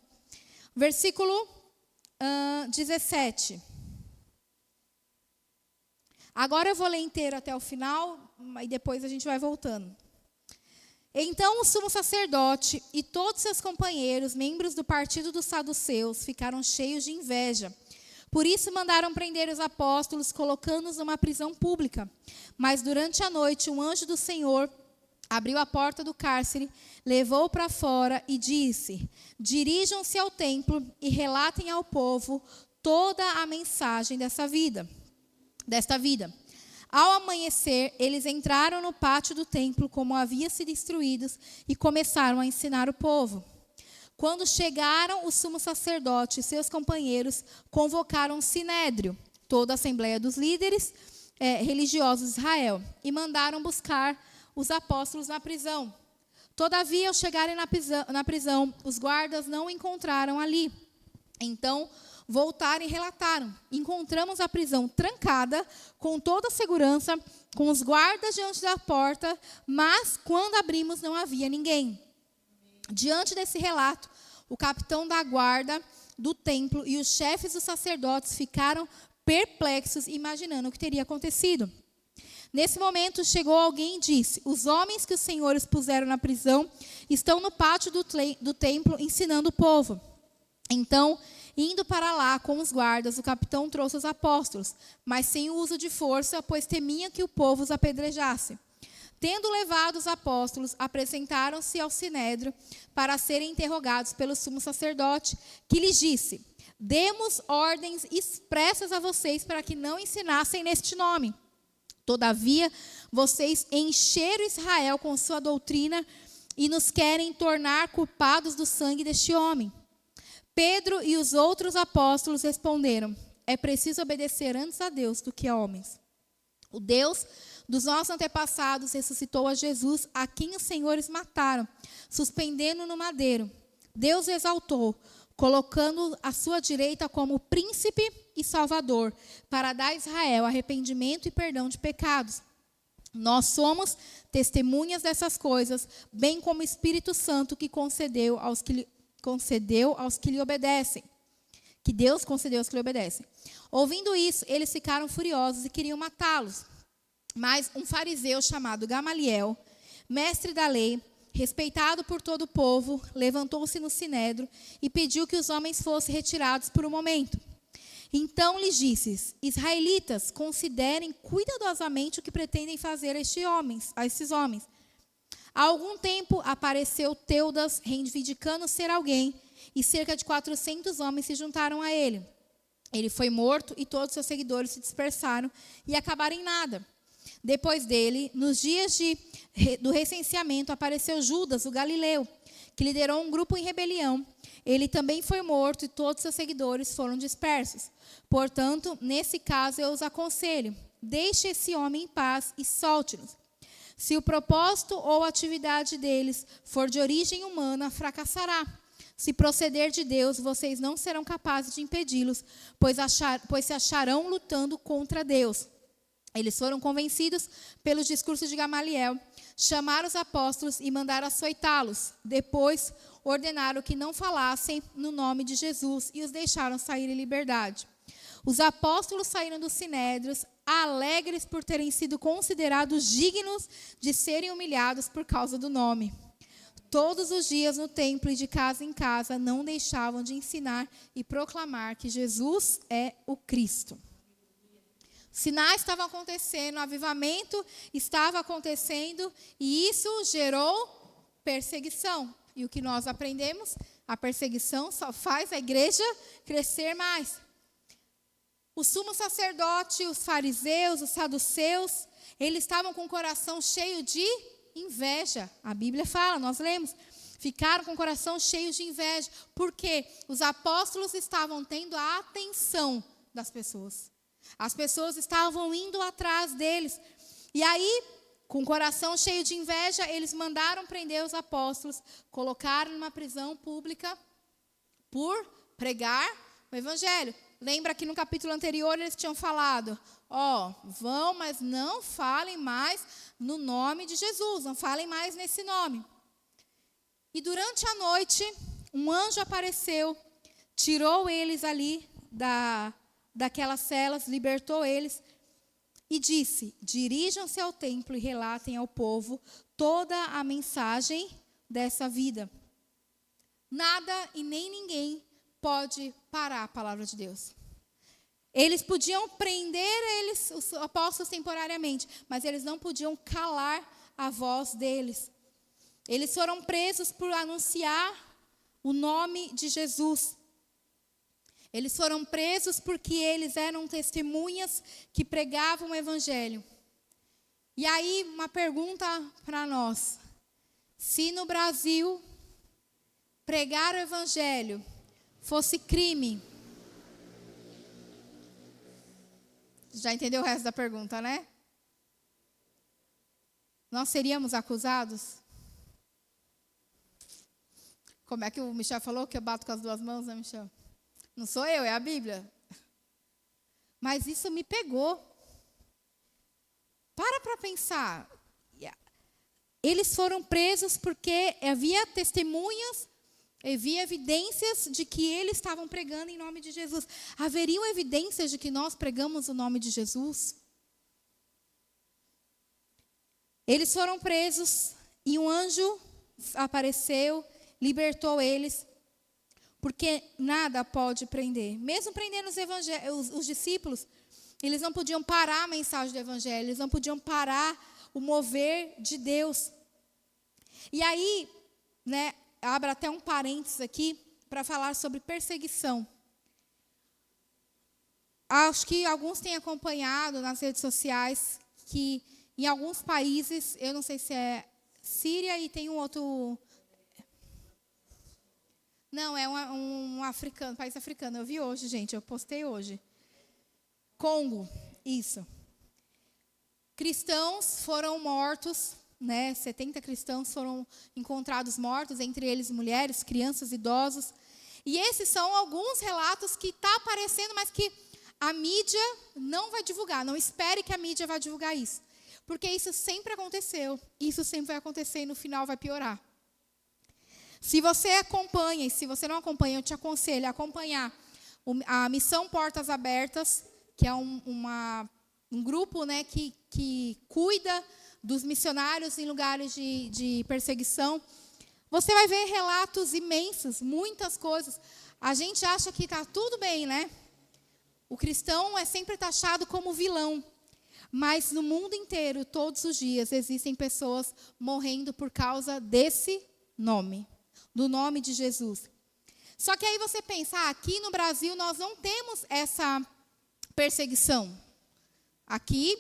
Versículo 17. Agora eu vou ler inteiro até o final, e depois a gente vai voltando. Então o sumo sacerdote e todos seus companheiros, membros do partido dos saduceus, ficaram cheios de inveja. Por isso mandaram prender os apóstolos, colocando-os numa prisão pública. Mas durante a noite, um anjo do Senhor abriu a porta do cárcere, levou-o para fora e disse: dirijam-se ao templo e relatem ao povo toda a mensagem desta vida. Ao amanhecer, eles entraram no pátio do templo, como havia sido instruídos, e começaram a ensinar o povo. Quando chegaram, o sumo sacerdote e seus companheiros convocaram um sinédrio, toda a assembleia dos líderes religiosos de Israel, e mandaram buscar os apóstolos na prisão. Todavia, ao chegarem na prisão, os guardas não o encontraram ali. Então, voltaram e relataram: encontramos a prisão trancada, com toda a segurança, com os guardas diante da porta, mas quando abrimos não havia ninguém. Diante desse relato, o capitão da guarda do templo e os chefes dos sacerdotes ficaram perplexos, imaginando o que teria acontecido. Nesse momento, chegou alguém e disse: os homens que os senhores puseram na prisão estão no pátio do templo ensinando o povo. Então, indo para lá com os guardas, o capitão trouxe os apóstolos, mas sem o uso de força, pois temia que o povo os apedrejasse. Tendo levado os apóstolos, apresentaram-se ao sinédrio para serem interrogados pelo sumo sacerdote, que lhes disse: demos ordens expressas a vocês para que não ensinassem neste nome. Todavia, vocês encheram Israel com sua doutrina e nos querem tornar culpados do sangue deste homem. Pedro e os outros apóstolos responderam: é preciso obedecer antes a Deus do que a homens. O Deus dos nossos antepassados ressuscitou a Jesus, a quem os senhores mataram, suspendendo no madeiro. Deus o exaltou, colocando à sua direita como príncipe e salvador, para dar a Israel arrependimento e perdão de pecados. Nós somos testemunhas dessas coisas, bem como o Espírito Santo que concedeu aos que lhe obedecem. Que Deus concedeu aos que lhe obedecem. Ouvindo isso, eles ficaram furiosos e queriam matá-los. Mas um fariseu chamado Gamaliel, mestre da lei, respeitado por todo o povo, levantou-se no sinédrio e pediu que os homens fossem retirados por um momento. Então lhes disse: israelitas, considerem cuidadosamente o que pretendem fazer a esses homens. Há algum tempo apareceu Teudas, reivindicando ser alguém, e cerca de 400 homens se juntaram a ele. Ele foi morto e todos seus seguidores se dispersaram e acabaram em nada. Depois dele, nos dias do recenseamento, apareceu Judas, o Galileu, que liderou um grupo em rebelião. Ele também foi morto e todos seus seguidores foram dispersos. Portanto, nesse caso, eu os aconselho: deixe esse homem em paz e solte-nos. Se o propósito ou a atividade deles for de origem humana, fracassará. Se proceder de Deus, vocês não serão capazes de impedi-los, pois se acharão lutando contra Deus. Eles foram convencidos pelos discursos de Gamaliel, chamaram os apóstolos e mandaram açoitá-los. Depois, ordenaram que não falassem no nome de Jesus e os deixaram sair em liberdade. Os apóstolos saíram dos sinédrios, alegres por terem sido considerados dignos de serem humilhados por causa do nome. Todos os dias no templo e de casa em casa não deixavam de ensinar e proclamar que Jesus é o Cristo. Sinais estavam acontecendo, o avivamento estava acontecendo e isso gerou perseguição. E o que nós aprendemos? A perseguição só faz a igreja crescer mais. O sumo sacerdote, os fariseus, os saduceus, eles estavam com o coração cheio de inveja. A Bíblia fala, nós lemos, ficaram com o coração cheio de inveja, porque os apóstolos estavam tendo a atenção das pessoas. As pessoas estavam indo atrás deles. E aí, com o coração cheio de inveja, eles mandaram prender os apóstolos, colocaram numa prisão pública por pregar o evangelho. Lembra que no capítulo anterior eles tinham falado: vão, mas não falem mais no nome de Jesus, não falem mais nesse nome. E durante a noite, um anjo apareceu, tirou eles ali daquelas celas, libertou eles. e disse: dirijam-se ao templo e relatem ao povo toda a mensagem dessa vida. Nada e nem ninguém pode parar a palavra de Deus. Eles podiam prender os apóstolos temporariamente, mas eles não podiam calar a voz deles. Eles foram presos por anunciar o nome de Jesus. Eles foram presos porque eles eram testemunhas que pregavam o evangelho. E aí, uma pergunta para nós. Se no Brasil pregar o evangelho fosse crime, já entendeu o resto da pergunta, né? Nós seríamos acusados? Como é que o Michel falou que eu bato com as duas mãos, né, Michel? Não sou eu, é a Bíblia. Mas isso me pegou. Para pensar. Eles foram presos porque havia testemunhas, havia evidências de que eles estavam pregando em nome de Jesus. Haveriam evidências de que nós pregamos o nome de Jesus? Eles foram presos e um anjo apareceu, libertou eles, porque nada pode prender. Mesmo prendendo os discípulos, eles não podiam parar a mensagem do evangelho, eles não podiam parar o mover de Deus. E aí, né, abro até um parênteses aqui para falar sobre perseguição. Acho que alguns têm acompanhado nas redes sociais que em alguns países, eu não sei se é Síria e tem um outro... Não, é um africano, país africano. Eu vi hoje, gente, eu postei hoje. Congo, isso. Cristãos foram mortos, né? 70 cristãos foram encontrados mortos, entre eles mulheres, crianças, idosos. E esses são alguns relatos que estão aparecendo, mas que a mídia não vai divulgar. Não espere que a mídia vá divulgar isso. Porque isso sempre aconteceu, isso sempre vai acontecer e no final vai piorar. Se você acompanha, e se você não acompanha, eu te aconselho a acompanhar a Missão Portas Abertas, que é um grupo, né, que cuida dos missionários em lugares de perseguição. Você vai ver relatos imensos, muitas coisas. A gente acha que está tudo bem, né? O cristão é sempre taxado como vilão. Mas no mundo inteiro, todos os dias, existem pessoas morrendo por causa desse nome, do nome de Jesus. Só que aí você pensa, aqui no Brasil nós não temos essa perseguição. Aqui,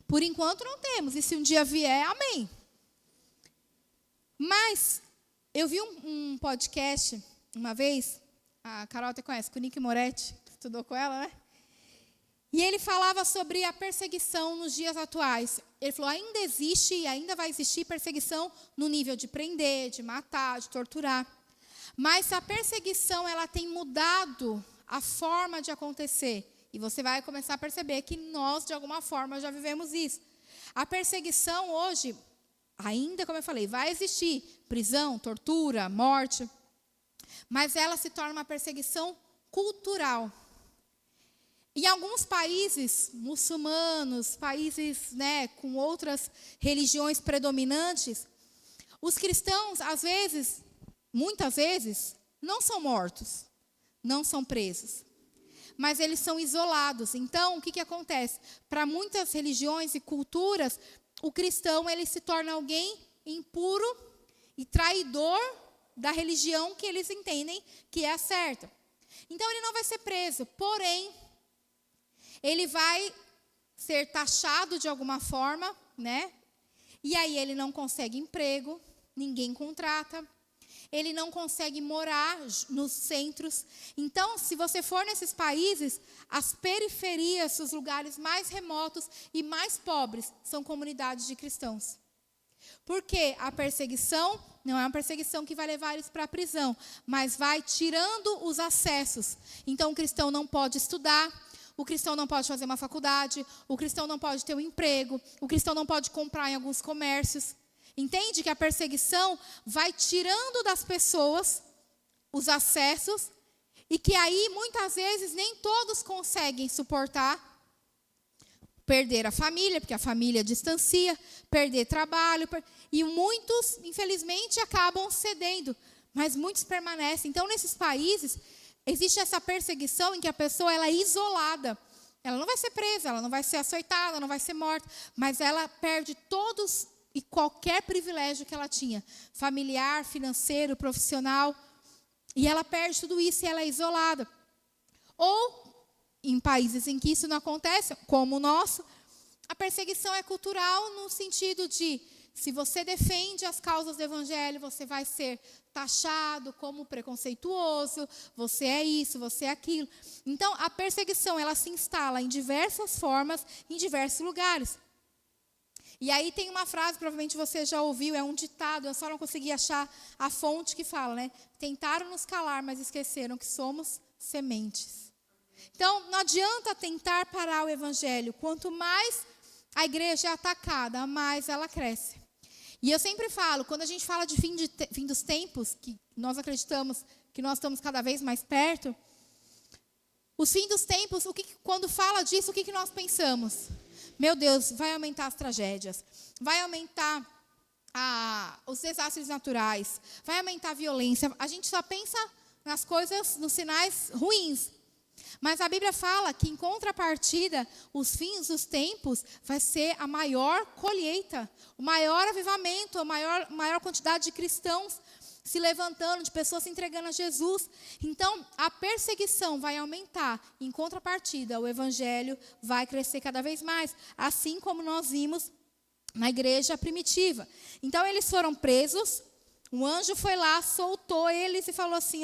por enquanto, não temos. E se um dia vier, amém. Mas eu vi um podcast uma vez, a Carol até conhece, com o Nick Moretti, estudou com ela, né? E ele falava sobre a perseguição nos dias atuais. Ele falou, ainda existe e ainda vai existir perseguição no nível de prender, de matar, de torturar. Mas a perseguição, ela tem mudado a forma de acontecer. E você vai começar a perceber que nós, de alguma forma, já vivemos isso. A perseguição hoje, ainda, como eu falei, vai existir prisão, tortura, morte. Mas ela se torna uma perseguição cultural. Em alguns países muçulmanos, países, né, com outras religiões predominantes, os cristãos, às vezes, muitas vezes, não são mortos, não são presos, mas eles são isolados. Então, o que acontece? Para muitas religiões e culturas, o cristão ele se torna alguém impuro e traidor da religião que eles entendem que é a certa. Então, ele não vai ser preso, porém, ele vai ser taxado de alguma forma, né? E aí ele não consegue emprego, ninguém contrata, ele não consegue morar nos centros. Então, se você for nesses países, as periferias, os lugares mais remotos e mais pobres, são comunidades de cristãos. Porque a perseguição não é uma perseguição que vai levar eles para a prisão, mas vai tirando os acessos. Então, o cristão não pode estudar, o cristão não pode fazer uma faculdade, o cristão não pode ter um emprego, o cristão não pode comprar em alguns comércios. Entende que a perseguição vai tirando das pessoas os acessos e que aí, muitas vezes, nem todos conseguem suportar. perder a família, porque a família distancia, perder trabalho, e muitos, infelizmente, acabam cedendo, mas muitos permanecem. Então, nesses países, existe essa perseguição em que a pessoa ela é isolada. Ela não vai ser presa, ela não vai ser açoitada, não vai ser morta, mas ela perde todos e qualquer privilégio que ela tinha, familiar, financeiro, profissional, e ela perde tudo isso e ela é isolada. Ou, em países em que isso não acontece, como o nosso, a perseguição é cultural no sentido de, se você defende as causas do evangelho, você vai ser taxado como preconceituoso, você é isso, você é aquilo. Então, a perseguição, ela se instala em diversas formas, em diversos lugares. E aí tem uma frase, provavelmente você já ouviu, é um ditado, eu só não consegui achar a fonte que fala, né? Tentaram nos calar, mas esqueceram que somos sementes. Então, não adianta tentar parar o evangelho. Quanto mais a igreja é atacada, mais ela cresce. E eu sempre falo, quando a gente fala de fim dos tempos, que nós acreditamos que nós estamos cada vez mais perto, os fins dos tempos, quando fala disso, o que nós pensamos? Meu Deus, vai aumentar as tragédias, vai aumentar os desastres naturais, vai aumentar a violência. A gente só pensa nas coisas, nos sinais ruins. Mas a Bíblia fala que, em contrapartida, os fins dos tempos vai ser a maior colheita, o maior avivamento, a maior quantidade de cristãos se levantando, de pessoas se entregando a Jesus. Então, a perseguição vai aumentar. Em contrapartida, o evangelho vai crescer cada vez mais, assim como nós vimos na igreja primitiva. Então, eles foram presos, um anjo foi lá, soltou eles e falou assim,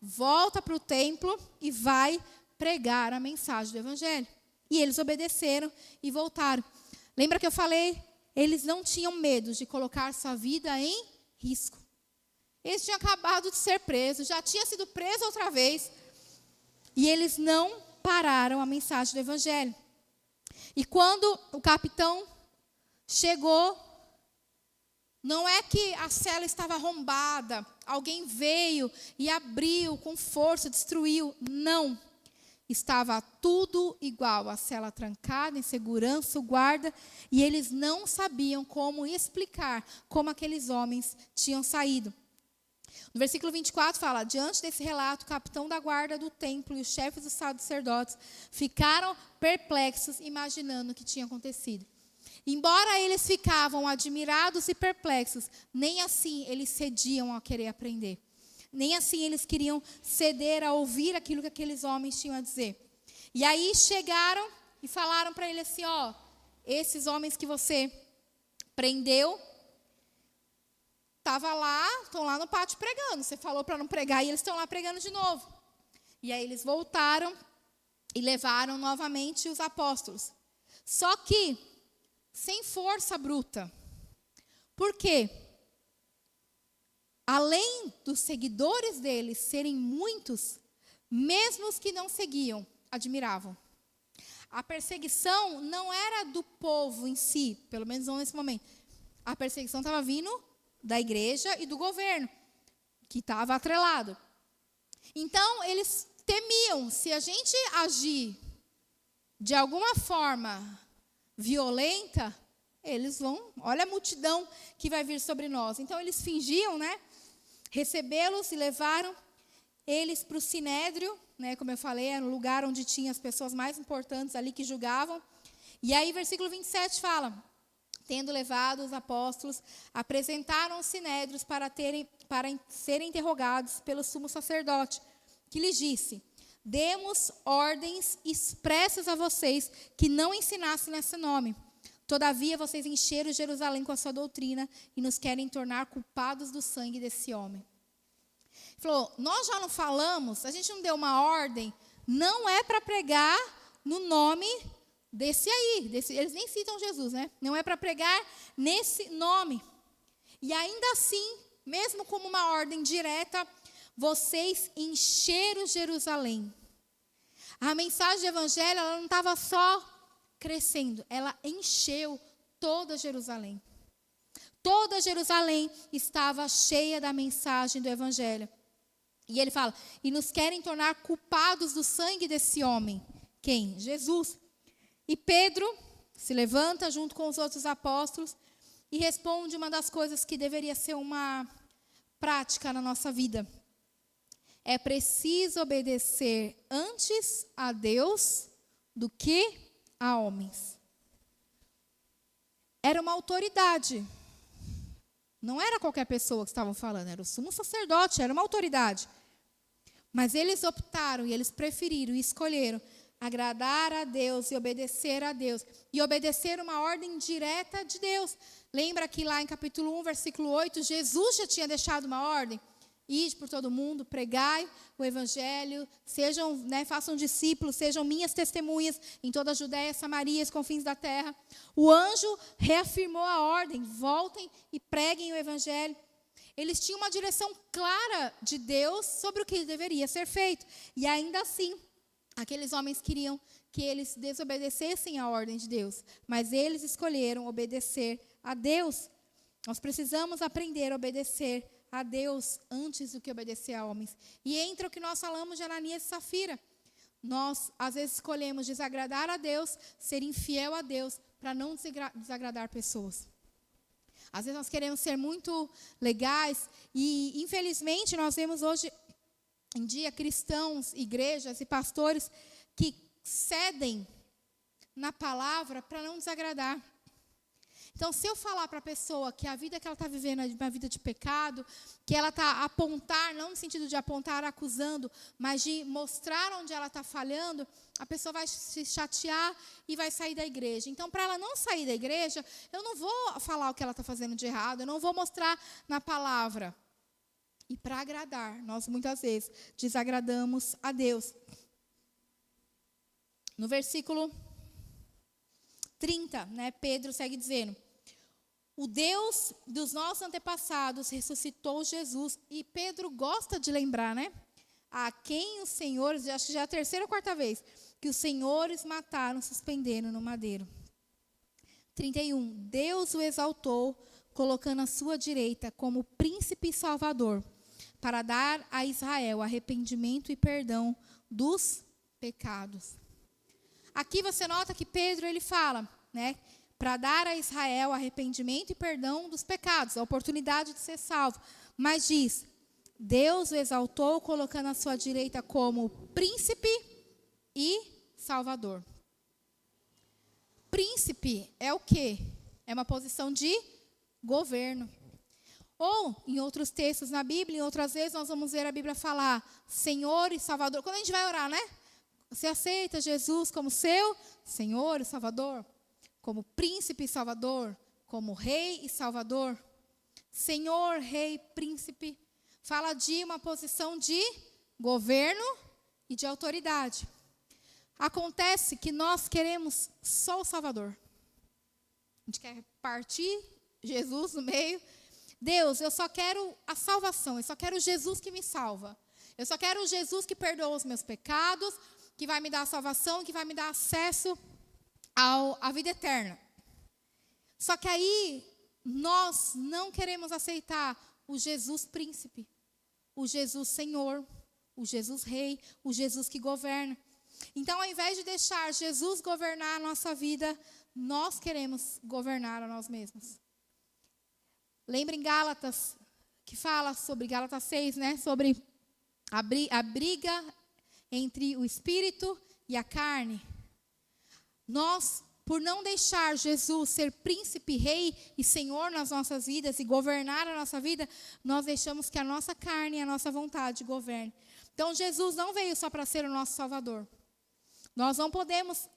volta para o templo e vai pregar a mensagem do evangelho. E eles obedeceram e voltaram. Lembra que eu falei? Eles não tinham medo de colocar sua vida em risco. Eles tinham acabado de ser presos, já tinha sido preso outra vez. E eles não pararam a mensagem do evangelho. E quando o capitão chegou, não é que a cela estava arrombada, alguém veio e abriu com força, destruiu. Não. Estava tudo igual, a cela trancada, em segurança, o guarda, e eles não sabiam como explicar como aqueles homens tinham saído. No versículo 24 fala, diante desse relato, o capitão da guarda do templo e os chefes dos sacerdotes ficaram perplexos, imaginando o que tinha acontecido. Embora eles ficavam admirados e perplexos, nem assim eles cediam a querer aprender. Nem assim eles queriam ceder a ouvir aquilo que aqueles homens tinham a dizer. E aí chegaram e falaram para ele assim, esses homens que você prendeu, estão lá no pátio pregando. Você falou para não pregar e eles estão lá pregando de novo. E aí eles voltaram e levaram novamente os apóstolos. Só que sem força bruta. Por quê? Além dos seguidores deles serem muitos, mesmo os que não seguiam, admiravam. A perseguição não era do povo em si, pelo menos não nesse momento. A perseguição estava vindo da igreja e do governo, que estava atrelado. Então, eles temiam, se a gente agir de alguma forma violenta, eles vão, olha a multidão que vai vir sobre nós. Então, eles fingiam, recebê-los e levaram eles para o Sinédrio, como eu falei, era um lugar onde tinha as pessoas mais importantes ali que julgavam. E aí, versículo 27 fala, tendo levado os apóstolos, apresentaram os sinédrios para serem interrogados pelo sumo sacerdote, que lhes disse, demos ordens expressas a vocês que não ensinassem nesse nome. Todavia, vocês encheram Jerusalém com a sua doutrina e nos querem tornar culpados do sangue desse homem. Ele falou, nós já não falamos, a gente não deu uma ordem, não é para pregar no nome desse aí. Eles nem citam Jesus, Não é para pregar nesse nome. E ainda assim, mesmo como uma ordem direta, vocês encheram Jerusalém. A mensagem do evangelho, ela não estava só crescendo, ela encheu toda Jerusalém. Toda Jerusalém estava cheia da mensagem do evangelho. E ele fala, e nos querem tornar culpados do sangue desse homem. Quem? Jesus. E Pedro, se levanta junto com os outros apóstolos e responde uma das coisas que deveria ser uma prática na nossa vida. É preciso obedecer antes a Deus do que a homens. Era uma autoridade. Não era qualquer pessoa que estavam falando, era o sumo sacerdote, era uma autoridade. Mas eles optaram e eles preferiram e escolheram agradar a Deus e obedecer a Deus. E obedecer uma ordem direta de Deus. Lembra que lá em capítulo 1, versículo 8, Jesus já tinha deixado uma ordem? Ide por todo mundo, pregai o evangelho, façam discípulos, sejam minhas testemunhas em toda a Judéia, Samaria, os confins da terra. O anjo reafirmou a ordem, voltem e preguem o evangelho. Eles tinham uma direção clara de Deus sobre o que deveria ser feito. E ainda assim, aqueles homens queriam que eles desobedecessem a ordem de Deus, mas eles escolheram obedecer a Deus. Nós precisamos aprender a obedecer a Deus antes do que obedecer a homens. E entra o que nós falamos de Ananias e Safira. Nós, às vezes, escolhemos desagradar a Deus, ser infiel a Deus, para não desagradar pessoas. Às vezes nós queremos ser muito legais e, infelizmente, nós vemos hoje em dia cristãos, igrejas e pastores que cedem na palavra para não desagradar. Então, se eu falar para a pessoa que a vida que ela está vivendo é uma vida de pecado, que ela está a apontar, não no sentido de apontar acusando, mas de mostrar onde ela está falhando, a pessoa vai se chatear e vai sair da igreja. Então, para ela não sair da igreja, eu não vou falar o que ela está fazendo de errado, eu não vou mostrar na palavra. E para agradar, nós muitas vezes desagradamos a Deus. No versículo 30, Pedro segue dizendo: o Deus dos nossos antepassados ressuscitou Jesus. E Pedro gosta de lembrar, a quem os senhores, acho que já é a terceira ou quarta vez, que os senhores mataram, suspenderam no madeiro. 31, Deus o exaltou, colocando à sua direita como príncipe e salvador, para dar a Israel arrependimento e perdão dos pecados. Aqui você nota que Pedro ele fala, para dar a Israel arrependimento e perdão dos pecados, a oportunidade de ser salvo. Mas diz, Deus o exaltou, colocando à sua direita como príncipe e salvador. Príncipe é o quê? É uma posição de governo. Ou, em outros textos na Bíblia, em outras vezes nós vamos ver a Bíblia falar Senhor e Salvador. Quando a gente vai orar, Você aceita Jesus como seu Senhor e Salvador? Como príncipe e salvador? Como rei e salvador? Senhor, rei, príncipe. Fala de uma posição de governo e de autoridade. Acontece que nós queremos só o Salvador. A gente quer partir Jesus no meio. Deus, eu só quero a salvação. Eu só quero Jesus que me salva. Eu só quero Jesus que perdoa os meus pecados, que vai me dar a salvação, que vai me dar acesso à vida eterna. Só que aí, nós não queremos aceitar o Jesus príncipe, o Jesus Senhor, o Jesus Rei, o Jesus que governa. Então, ao invés de deixar Jesus governar a nossa vida, nós queremos governar a nós mesmos. Lembra em Gálatas, que fala sobre, Gálatas 6, sobre a briga entre o Espírito e a carne. Nós, por não deixar Jesus ser príncipe, rei e senhor nas nossas vidas e governar a nossa vida, nós deixamos que a nossa carne e a nossa vontade governe. Então, Jesus não veio só para ser o nosso Salvador. Nós não podemos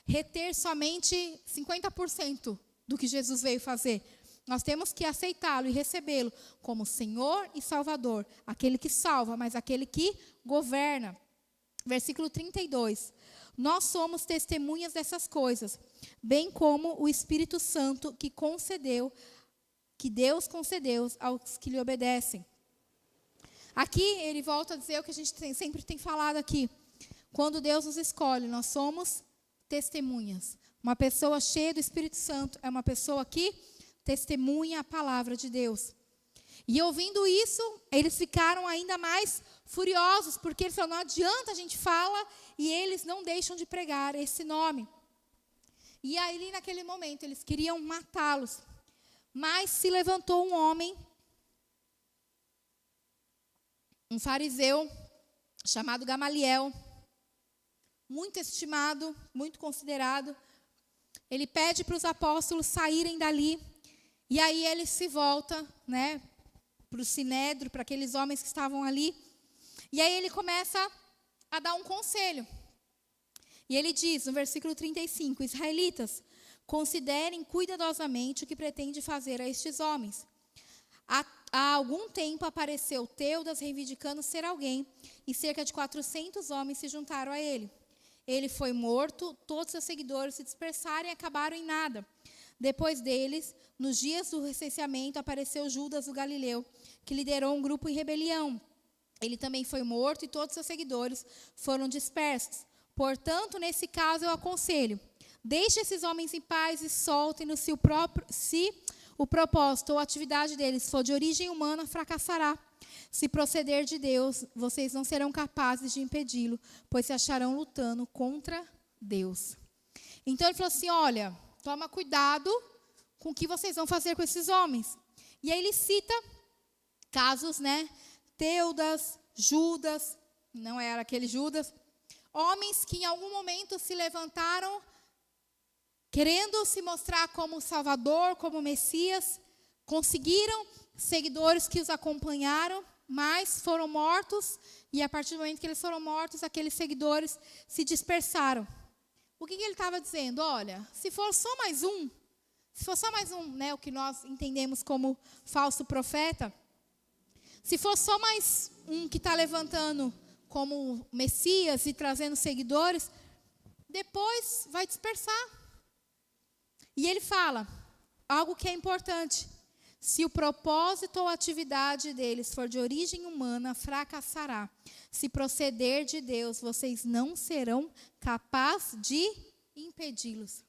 reter somente 50% do que Jesus veio fazer. Nós temos que aceitá-lo e recebê-lo como Senhor e Salvador. Aquele que salva, mas aquele que governa. Versículo 32. Nós somos testemunhas dessas coisas, bem como o Espírito Santo que Deus concedeu aos que lhe obedecem. Aqui ele volta a dizer o que a gente sempre tem falado aqui. Quando Deus nos escolhe, nós somos testemunhas. Uma pessoa cheia do Espírito Santo é uma pessoa que testemunha a palavra de Deus. E ouvindo isso, eles ficaram ainda mais furiosos, porque eles falaram, não adianta, a gente fala, e eles não deixam de pregar esse nome. E aí, naquele momento, eles queriam matá-los. Mas se levantou um homem, um fariseu, chamado Gamaliel, muito estimado, muito considerado. Ele pede para os apóstolos saírem dali. E aí ele se volta, né, para o sinédrio, para aqueles homens que estavam ali. E aí ele começa a dar um conselho. E ele diz, no versículo 35, israelitas, considerem cuidadosamente o que pretende fazer a estes homens. Há algum tempo apareceu Teudas reivindicando ser alguém, e cerca de 400 homens se juntaram a ele. Ele foi morto, todos seus seguidores se dispersaram e acabaram em nada. Depois deles, nos dias do recenseamento, apareceu Judas o Galileu, que liderou um grupo em rebelião. Ele também foi morto e todos seus seguidores foram dispersos. Portanto, nesse caso, eu aconselho, deixe esses homens em paz e soltem-nos se o propósito ou atividade deles for de origem humana, fracassará. Se proceder de Deus, vocês não serão capazes de impedi-lo, pois se acharão lutando contra Deus. Então ele falou assim, olha, toma cuidado com o que vocês vão fazer com esses homens. E aí ele cita casos, né? Teudas, Judas, não era aquele Judas, homens que em algum momento se levantaram querendo se mostrar como Salvador, como Messias, conseguiram seguidores que os acompanharam, mas foram mortos, e a partir do momento que eles foram mortos, aqueles seguidores se dispersaram. O que ele estava dizendo? Olha, se for só mais um, né, o que nós entendemos como falso profeta, se for só mais um que está levantando como Messias e trazendo seguidores, depois vai dispersar. E ele fala algo que é importante. Se o propósito ou atividade deles for de origem humana, fracassará. Se proceder de Deus, vocês não serão capazes de impedi-los.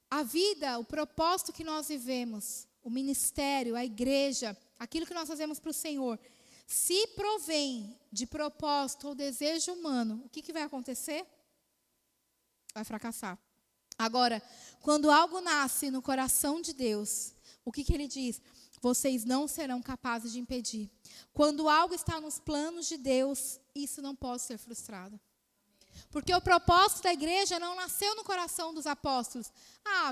A vida, o propósito que nós vivemos, o ministério, a igreja, aquilo que nós fazemos para o Senhor, se provém de propósito ou desejo humano, o que vai acontecer? Vai fracassar. Agora, quando algo nasce no coração de Deus, o que ele diz? Vocês não serão capazes de impedir. Quando algo está nos planos de Deus, isso não pode ser frustrado. Porque o propósito da igreja não nasceu no coração dos apóstolos.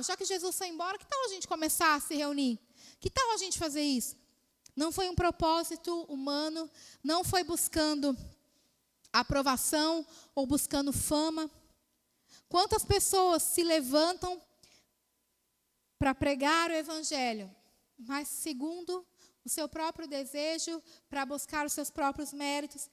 Já que Jesus foi embora, que tal a gente começar a se reunir? Que tal a gente fazer isso? Não foi um propósito humano, não foi buscando aprovação ou buscando fama. Quantas pessoas se levantam para pregar o evangelho, mas segundo o seu próprio desejo, para buscar os seus próprios méritos.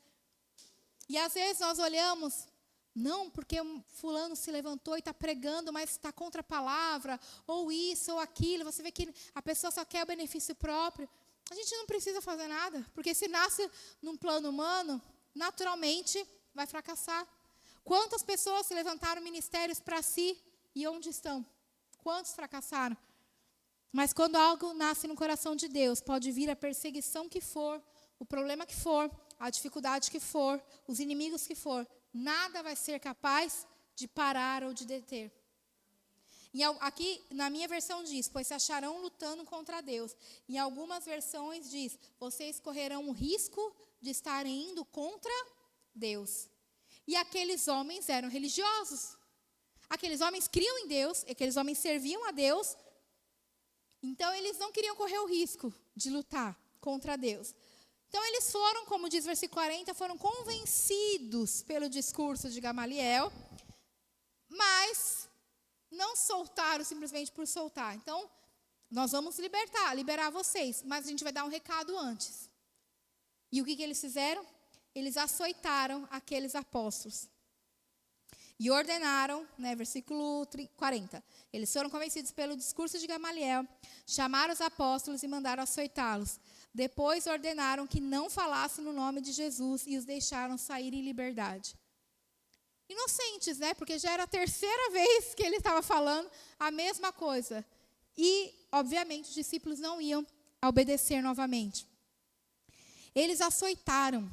E às vezes nós olhamos, não, porque fulano se levantou e está pregando, mas está contra a palavra, ou isso, ou aquilo. Você vê que a pessoa só quer o benefício próprio. A gente não precisa fazer nada, porque se nasce num plano humano, naturalmente vai fracassar. Quantas pessoas se levantaram ministérios para si e onde estão? Quantos fracassaram? Mas quando algo nasce no coração de Deus, pode vir a perseguição que for, o problema que for, a dificuldade que for, os inimigos que for, nada vai ser capaz de parar ou de deter. E aqui, na minha versão diz, pois se acharão lutando contra Deus. Em algumas versões diz, vocês correrão o risco de estarem indo contra Deus. E aqueles homens eram religiosos. Aqueles homens criam em Deus, aqueles homens serviam a Deus. Então, eles não queriam correr o risco de lutar contra Deus. Então, eles foram, como diz o versículo 40, foram convencidos pelo discurso de Gamaliel, mas não soltaram simplesmente por soltar. Então, nós vamos liberar vocês, mas a gente vai dar um recado antes. E o que eles fizeram? Eles açoitaram aqueles apóstolos. E ordenaram, né, versículo 40. Eles foram convencidos pelo discurso de Gamaliel, chamaram os apóstolos e mandaram açoitá-los. Depois ordenaram que não falassem no nome de Jesus e os deixaram sair em liberdade. Inocentes, né? Porque já era a terceira vez que ele estava falando a mesma coisa. E, obviamente, os discípulos não iam obedecer novamente. Eles açoitaram.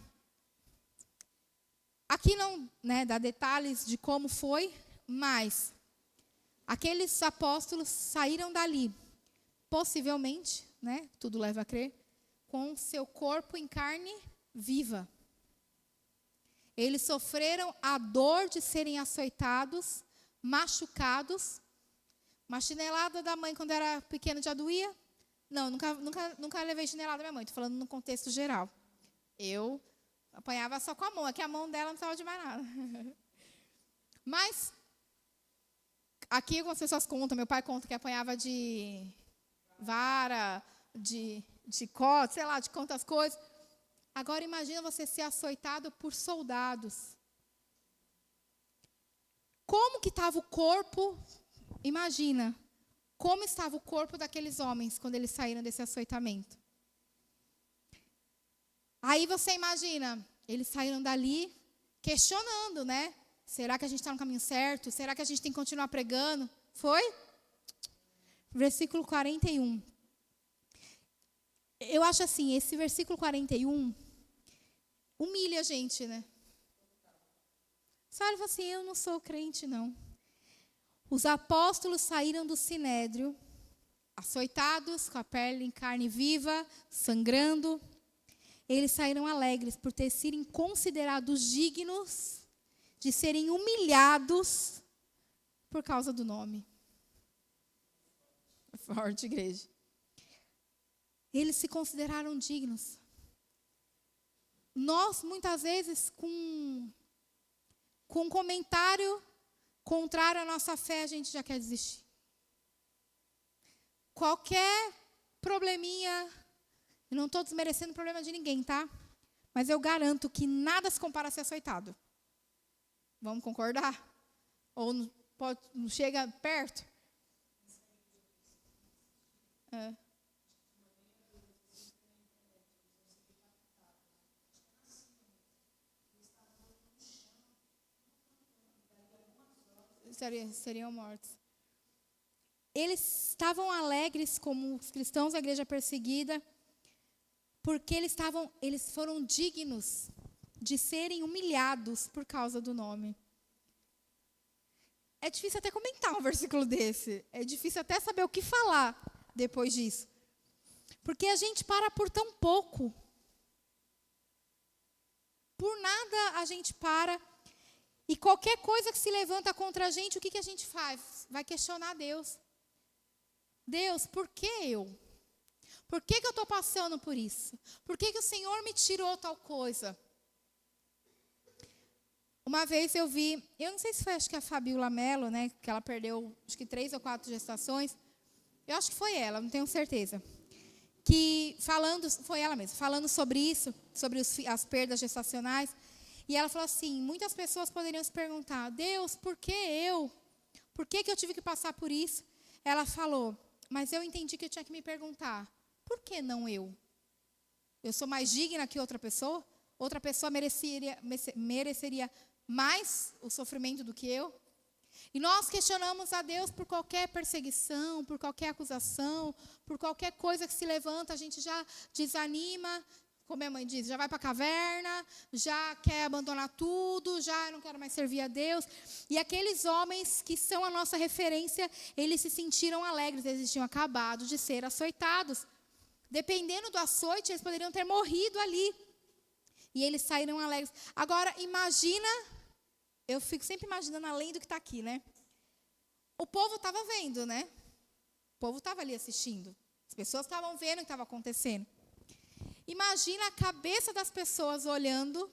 Aqui não, né, dá detalhes de como foi, mas aqueles apóstolos saíram dali, possivelmente, né, tudo leva a crer, com seu corpo em carne viva. Eles sofreram a dor de serem açoitados, machucados. Uma chinelada da mãe quando era pequeno já doía? Não, nunca levei chinelada da minha mãe. Estou falando no contexto geral. Eu apanhava só com a mão. É que a mão dela não precisava de mais nada. Mas, aqui algumas pessoas contam. Meu pai conta que apanhava de vara, de chicote, sei lá, de quantas coisas. Agora imagina você ser açoitado por soldados. Como que estava o corpo? Imagina como estava o corpo daqueles homens quando eles saíram desse açoitamento. Aí você imagina, eles saíram dali questionando, né? Será que a gente está no caminho certo? Será que a gente tem que continuar pregando? Foi? Versículo 41. Eu acho assim, esse versículo 41 humilha a gente, né? Só ele fala assim, eu não sou crente, não. Os apóstolos saíram do sinédrio, açoitados, com a pele em carne viva, sangrando. Eles saíram alegres por ter sido considerados dignos de serem humilhados por causa do nome. Forte, igreja. Eles se consideraram dignos. Nós, muitas vezes, com um comentário contrário à nossa fé, a gente já quer desistir. Qualquer probleminha, eu não estou desmerecendo o problema de ninguém, tá? Mas eu garanto que nada se compara a ser açoitado. Vamos concordar? Ou não chega perto? É. Seriam mortos. Eles estavam alegres como os cristãos da igreja perseguida, porque eles foram dignos de serem humilhados por causa do nome. É difícil até comentar um versículo desse. É difícil até saber o que falar depois disso. Porque a gente para por tão pouco. Por nada a gente para. E qualquer coisa que se levanta contra a gente, o que a gente faz? Vai questionar Deus. Deus, por que eu? Por que eu estou passando por isso? Por que o Senhor me tirou tal coisa? Uma vez eu vi, eu não sei se foi, acho que a Fabiola Mello, né, que ela perdeu, acho que 3 ou 4 gestações. Eu acho que foi ela, não tenho certeza. Que foi ela mesma, falando sobre isso, sobre as perdas gestacionais. E ela falou assim, muitas pessoas poderiam se perguntar, Deus, por que eu? Por que eu tive que passar por isso? Ela falou, mas eu entendi que eu tinha que me perguntar, por que não eu? Eu sou mais digna que outra pessoa? Outra pessoa mereceria mais o sofrimento do que eu? E nós questionamos a Deus por qualquer perseguição, por qualquer acusação, por qualquer coisa que se levanta, a gente já desanima, como minha mãe diz, já vai para a caverna, já quer abandonar tudo, já não quero mais servir a Deus. E aqueles homens que são a nossa referência, eles se sentiram alegres, eles tinham acabado de ser açoitados. Dependendo do açoite, eles poderiam ter morrido ali. E eles saíram alegres. Agora, imagina, eu fico sempre imaginando além do que está aqui, né? O povo estava vendo, né? O povo estava ali assistindo. As pessoas estavam vendo o que estava acontecendo. Imagina a cabeça das pessoas olhando,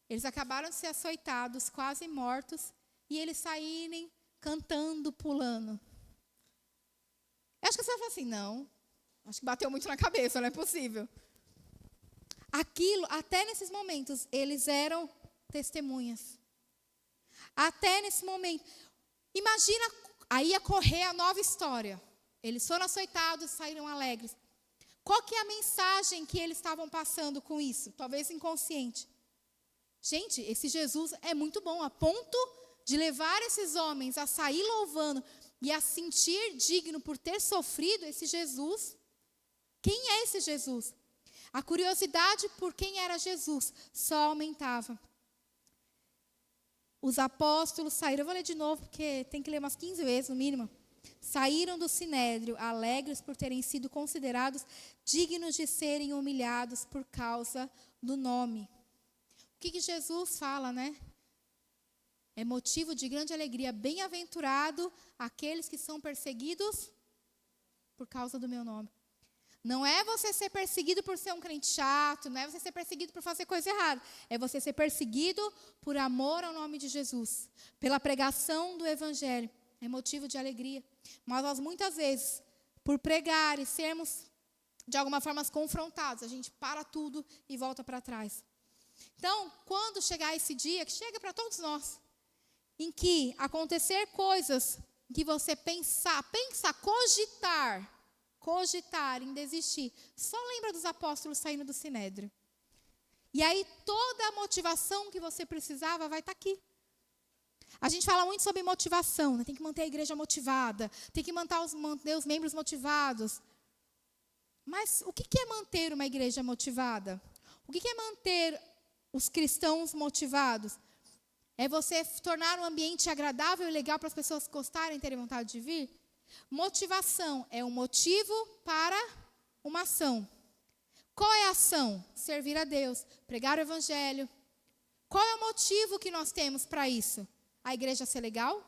eles acabaram de ser açoitados, quase mortos, e eles saírem cantando, pulando. Eu acho que você vai falar assim, não, acho que bateu muito na cabeça, não é possível. Aquilo, até nesses momentos, eles eram testemunhas. Até nesse momento. Imagina, aí ia correr a nova história. Eles foram açoitados, saíram alegres. Qual que é a mensagem que eles estavam passando com isso? Talvez inconsciente. Gente, esse Jesus é muito bom, a ponto de levar esses homens a sair louvando e a sentir digno por ter sofrido esse Jesus. Quem é esse Jesus? A curiosidade por quem era Jesus só aumentava. Os apóstolos saíram, eu vou ler de novo, porque tem que ler umas 15 vezes no mínimo. saíram do sinédrio alegres por terem sido considerados dignos de serem humilhados por causa do nome. O que Jesus fala, né? É motivo de grande alegria. Bem-aventurado aqueles que são perseguidos por causa do meu nome. Não é você ser perseguido por ser um crente chato, não é você ser perseguido por fazer coisa errada. É você ser perseguido por amor ao nome de Jesus, pela pregação do evangelho. É motivo de alegria. Mas nós muitas vezes, por pregar e sermos de alguma forma confrontados, a gente para tudo e volta para trás. Então, quando chegar esse dia, que chega para todos nós, em que acontecer coisas que você pensar, cogitar em desistir, só lembra dos apóstolos saindo do sinédrio. E aí toda a motivação que você precisava vai estar aqui. A gente fala muito sobre motivação, né? Tem que manter a igreja motivada, tem que manter os membros motivados. Mas o que é manter uma igreja motivada? O que é manter os cristãos motivados? É você tornar um ambiente agradável e legal para as pessoas gostarem e terem vontade de vir? Motivação é um motivo para uma ação. Qual é a ação? Servir a Deus, pregar o evangelho. Qual é o motivo que nós temos para isso? A igreja ser legal?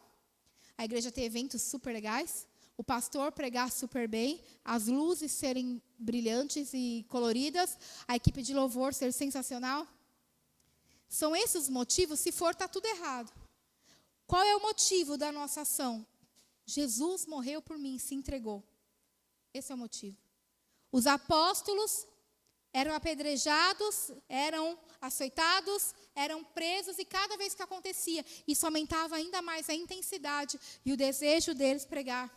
A igreja ter eventos super legais? O pastor pregar super bem? As luzes serem brilhantes e coloridas? A equipe de louvor ser sensacional? São esses os motivos? Se for, está tudo errado. Qual é o motivo da nossa ação? Jesus morreu por mim, se entregou. Esse é o motivo. Os apóstolos eram apedrejados, eram açoitados, eram presos, e cada vez que acontecia, isso aumentava ainda mais a intensidade e o desejo deles pregar.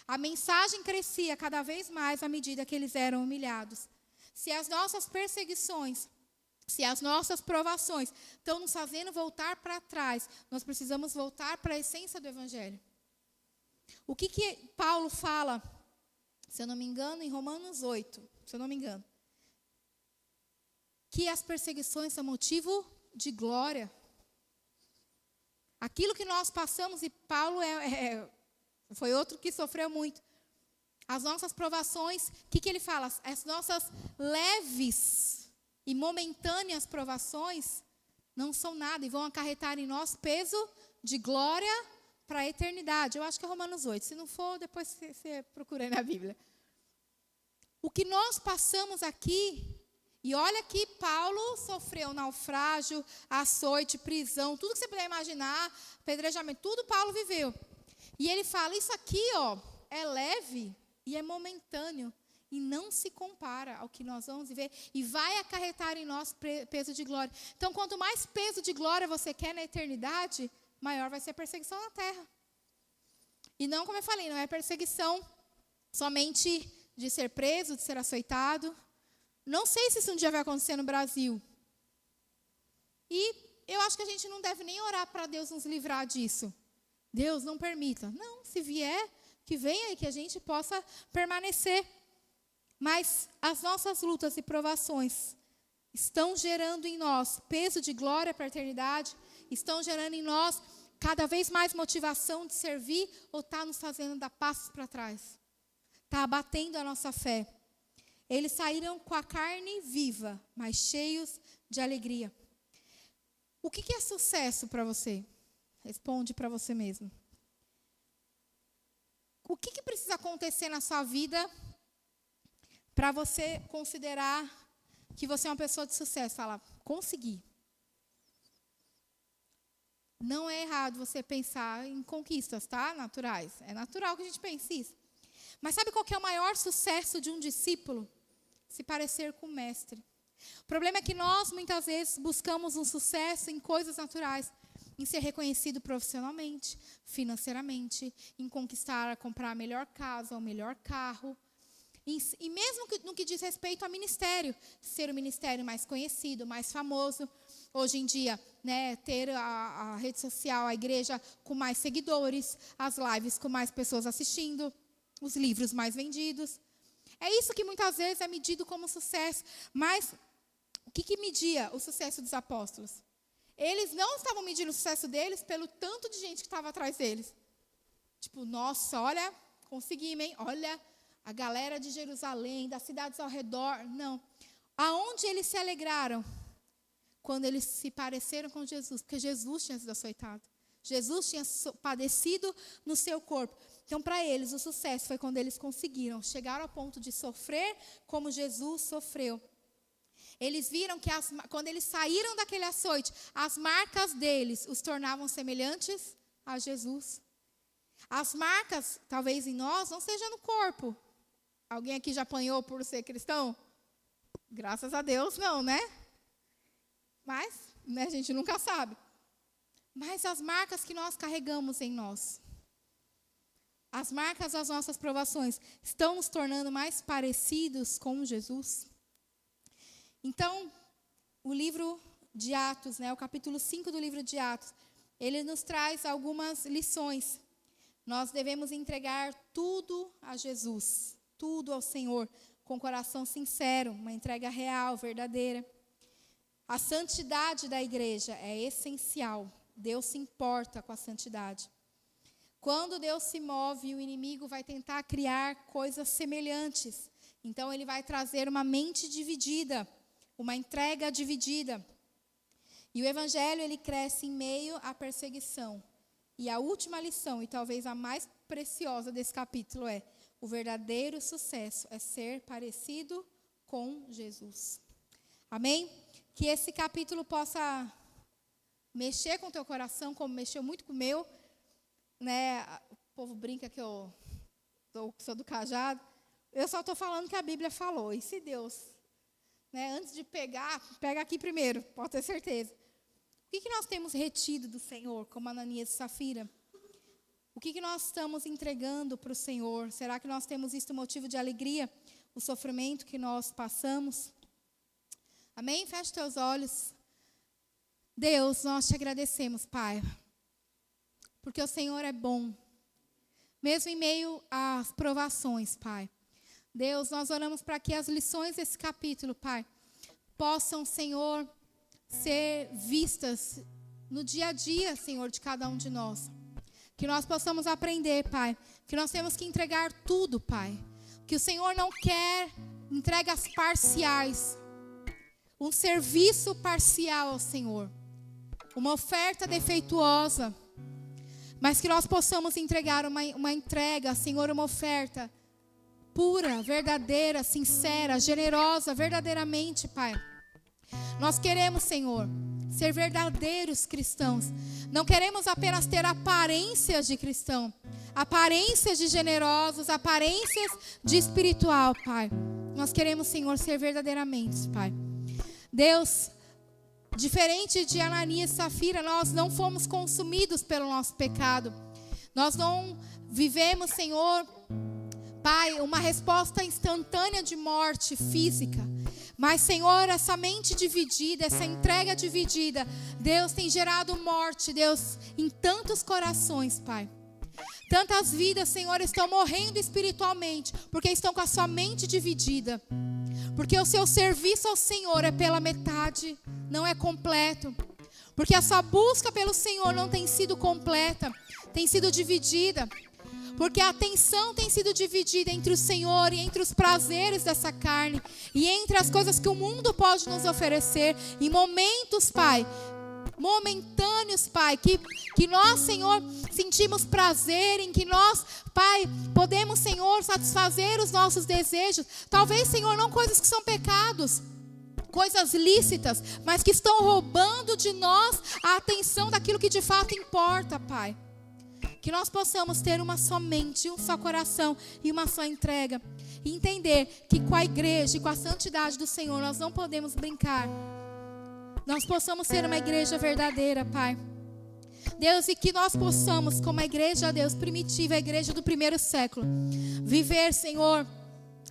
A mensagem crescia cada vez mais à medida que eles eram humilhados. Se as nossas perseguições, se as nossas provações estão nos fazendo voltar para trás, nós precisamos voltar para a essência do evangelho. O que Paulo fala, se eu não me engano, em Romanos 8, se eu não me engano, que as perseguições são motivo de glória. Aquilo que nós passamos, e Paulo foi outro que sofreu muito. As nossas provações, o que ele fala? As nossas leves e momentâneas provações não são nada e vão acarretar em nós peso de glória para a eternidade. Eu acho que é Romanos 8. Se não for, depois você procura aí na Bíblia. O que nós passamos aqui, e olha que Paulo sofreu naufrágio, açoite, prisão, tudo que você puder imaginar, apedrejamento, tudo Paulo viveu. E ele fala, isso aqui, é leve e é momentâneo, e não se compara ao que nós vamos viver, e vai acarretar em nós peso de glória. Então, quanto mais peso de glória você quer na eternidade, maior vai ser a perseguição na terra. E não, como eu falei, não é perseguição somente de ser preso, de ser açoitado. Não sei se isso um dia vai acontecer no Brasil. E eu acho que a gente não deve nem orar para Deus nos livrar disso. Deus não permita. Não, se vier, que venha e que a gente possa permanecer. Mas as nossas lutas e provações estão gerando em nós peso de glória para a eternidade, estão gerando em nós cada vez mais motivação de servir, ou está nos fazendo dar passos para trás? Está abatendo a nossa fé. Eles saíram com a carne viva, mas cheios de alegria. O que é sucesso para você? Responde para você mesmo. O que precisa acontecer na sua vida para você considerar que você é uma pessoa de sucesso? Fala, consegui. Não é errado você pensar em conquistas, tá? Naturais. É natural que a gente pense isso. Mas sabe qual que é o maior sucesso de um discípulo? Se parecer com o mestre. O problema é que nós, muitas vezes, buscamos um sucesso em coisas naturais. Em ser reconhecido profissionalmente, financeiramente, em conquistar, comprar a melhor casa, o melhor carro. E mesmo no que diz respeito ao ministério, ser o ministério mais conhecido, mais famoso. Hoje em dia, né, ter a rede social, a igreja com mais seguidores, as lives com mais pessoas assistindo, os livros mais vendidos. É isso que muitas vezes é medido como sucesso. Mas o que media o sucesso dos apóstolos? Eles não estavam medindo o sucesso deles pelo tanto de gente que estava atrás deles. Tipo, nossa, olha, conseguimos, hein? Olha, a galera de Jerusalém, das cidades ao redor. Não. Aonde eles se alegraram? Quando eles se pareceram com Jesus. Porque Jesus tinha sido açoitado. Jesus tinha padecido no seu corpo. Então, para eles, o sucesso foi quando eles conseguiram. Chegaram ao ponto de sofrer como Jesus sofreu. Eles viram que quando eles saíram daquele açoite, as marcas deles os tornavam semelhantes a Jesus. As marcas, talvez em nós, não seja no corpo. Alguém aqui já apanhou por ser cristão? Graças a Deus, não, né? Mas, né, a gente nunca sabe. Mas as marcas que nós carregamos em nós, as marcas das nossas provações, estão nos tornando mais parecidos com Jesus? Então, o livro de Atos, né, o capítulo 5 do livro de Atos, ele nos traz algumas lições. Nós devemos entregar tudo a Jesus, tudo ao Senhor, com coração sincero, uma entrega real, verdadeira. A santidade da igreja é essencial. Deus se importa com a santidade. Quando Deus se move, o inimigo vai tentar criar coisas semelhantes. Então, ele vai trazer uma mente dividida, uma entrega dividida. E o evangelho, ele cresce em meio à perseguição. E a última lição, e talvez a mais preciosa desse capítulo, é: o verdadeiro sucesso é ser parecido com Jesus. Amém? Que esse capítulo possa mexer com o teu coração, como mexeu muito com o meu. Né? O povo brinca que eu sou do cajado. Eu só estou falando que a Bíblia falou. E se Deus, né, antes de pegar, pega aqui primeiro, pode ter certeza. O que nós temos retido do Senhor, como Ananias e Safira? O que nós estamos entregando para o Senhor? Será que nós temos visto motivo de alegria, o sofrimento que nós passamos? Amém? Feche teus olhos. Deus, nós te agradecemos, Pai, porque o Senhor é bom, mesmo em meio às provações, Pai. Deus, nós oramos para que as lições desse capítulo, Pai, possam, Senhor, ser vistas no dia a dia, Senhor, de cada um de nós. Que nós possamos aprender, Pai, que nós temos que entregar tudo, Pai. Que o Senhor não quer entregas parciais, um serviço parcial ao Senhor, uma oferta defeituosa, mas que nós possamos entregar uma entrega, Senhor, uma oferta pura, verdadeira, sincera, generosa, verdadeiramente, Pai. Nós queremos, Senhor, ser verdadeiros cristãos. Não queremos apenas ter aparências de cristão, aparências de generosos, aparências de espiritual, Pai. Nós queremos, Senhor, ser verdadeiramente, Pai. Deus, diferente de Ananias e Safira, nós não fomos consumidos pelo nosso pecado. Nós não vivemos, Senhor, Pai, uma resposta instantânea de morte física. Mas, Senhor, essa mente dividida, essa entrega dividida, Deus, tem gerado morte, Deus, em tantos corações, Pai. Tantas vidas, Senhor, estão morrendo espiritualmente, porque estão com a sua mente dividida. Porque o seu serviço ao Senhor é pela metade, não é completo. Porque a sua busca pelo Senhor não tem sido completa, tem sido dividida. Porque a atenção tem sido dividida entre o Senhor e entre os prazeres dessa carne. E entre as coisas que o mundo pode nos oferecer. Em momentos, Pai, momentâneos, Pai, que nós, Senhor, sentimos prazer, em que nós, Pai, podemos, Senhor, satisfazer os nossos desejos. Talvez, Senhor, não coisas que são pecados, coisas lícitas, mas que estão roubando de nós a atenção daquilo que de fato importa, Pai. Que nós possamos ter uma só mente, um só coração e uma só entrega. E entender que com a igreja e com a santidade do Senhor nós não podemos brincar. Nós possamos ser uma igreja verdadeira, Pai. Deus, e que nós possamos, como a igreja, Deus, primitiva, a igreja do primeiro século, viver, Senhor,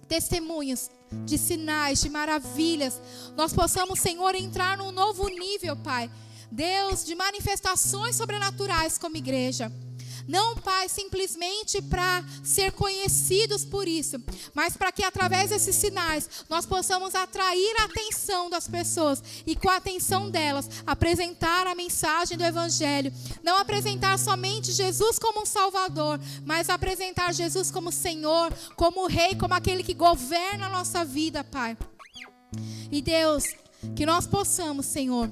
testemunhos de sinais, de maravilhas. Nós possamos, Senhor, entrar num novo nível, Pai. Deus, de manifestações sobrenaturais como igreja. Não, Pai, simplesmente para ser conhecidos por isso, mas para que através desses sinais nós possamos atrair a atenção das pessoas e com a atenção delas apresentar a mensagem do Evangelho. Não apresentar somente Jesus como um Salvador, mas apresentar Jesus como Senhor, como Rei, como aquele que governa a nossa vida, Pai. E Deus, que nós possamos, Senhor,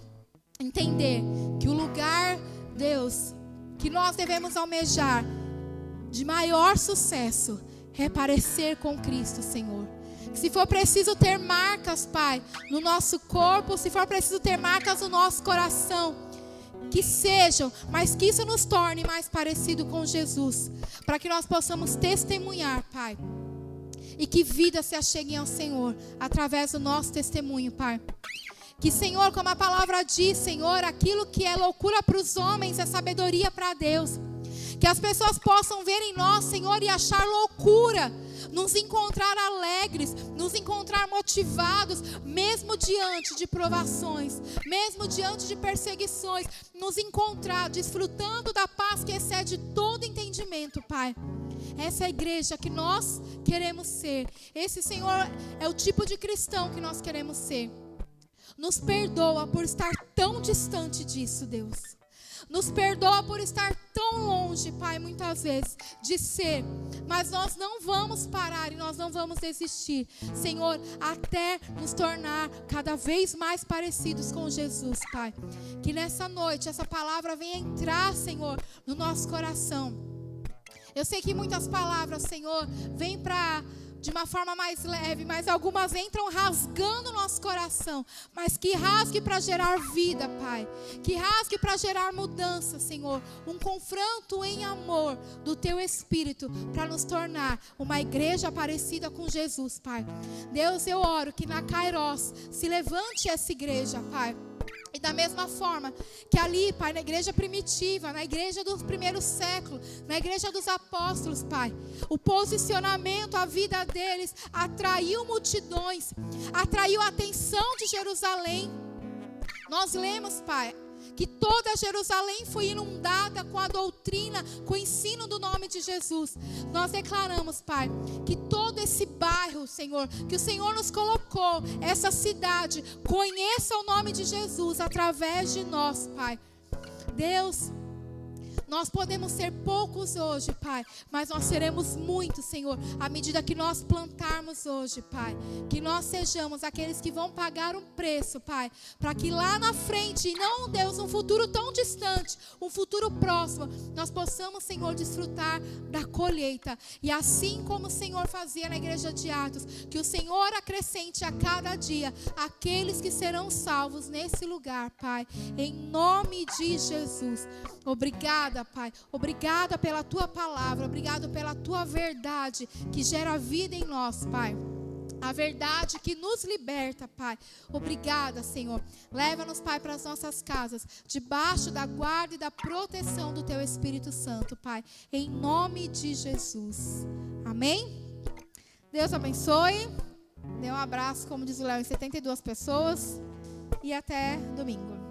entender que o lugar, Deus, que nós devemos almejar de maior sucesso é parecer com Cristo, Senhor. Que se for preciso ter marcas, Pai, no nosso corpo, se for preciso ter marcas no nosso coração, que sejam, mas que isso nos torne mais parecido com Jesus, para que nós possamos testemunhar, Pai, e que vidas se acheguem ao Senhor através do nosso testemunho, Pai. Que, Senhor, como a palavra diz, Senhor, aquilo que é loucura para os homens é sabedoria para Deus. Que as pessoas possam ver em nós, Senhor, e achar loucura, nos encontrar alegres, nos encontrar motivados, mesmo diante de provações, mesmo diante de perseguições, nos encontrar desfrutando da paz que excede todo entendimento, Pai. Essa é a igreja que nós queremos ser. Esse, Senhor, é o tipo de cristão que nós queremos ser. Nos perdoa por estar tão distante disso, Deus. Nos perdoa por estar tão longe, Pai, muitas vezes, de ser. Mas nós não vamos parar e nós não vamos desistir, Senhor, até nos tornar cada vez mais parecidos com Jesus, Pai. Que nessa noite essa palavra venha entrar, Senhor, no nosso coração. Eu sei que muitas palavras, Senhor, vêm de uma forma mais leve, mas algumas entram rasgando o nosso coração. Mas que rasgue para gerar vida, Pai. Que rasgue para gerar mudança, Senhor. Um confronto em amor do Teu Espírito para nos tornar uma igreja parecida com Jesus, Pai. Deus, eu oro que na Kairos se levante essa igreja, Pai. E da mesma forma que ali, Pai, na igreja primitiva, na igreja do primeiro século, na igreja dos apóstolos, Pai, o posicionamento, a vida deles atraiu multidões, atraiu a atenção de Jerusalém. Nós lemos, Pai, que toda Jerusalém foi inundada com a doutrina, com o ensino do nome de Jesus. Nós declaramos, Pai, que todo esse bairro, Senhor, que o Senhor nos colocou, essa cidade, conheça o nome de Jesus através de nós, Pai. Deus, nós podemos ser poucos hoje, Pai, mas nós seremos muitos, Senhor, à medida que nós plantarmos hoje, Pai. Que nós sejamos aqueles que vão pagar um preço, Pai, para que lá na frente, e não, Deus, um futuro tão distante, um futuro próximo, nós possamos, Senhor, desfrutar da colheita. E assim como o Senhor fazia na igreja de Atos, que o Senhor acrescente a cada dia aqueles que serão salvos nesse lugar, Pai, em nome de Jesus. Obrigada, Pai, obrigada pela Tua palavra, obrigado pela Tua verdade que gera vida em nós, Pai. A verdade que nos liberta, Pai. Obrigada, Senhor. Leva-nos, Pai, para as nossas casas, debaixo da guarda e da proteção do Teu Espírito Santo, Pai, em nome de Jesus. Amém? Deus abençoe. Dê um abraço, como diz o Léo, em 72 pessoas. E até domingo.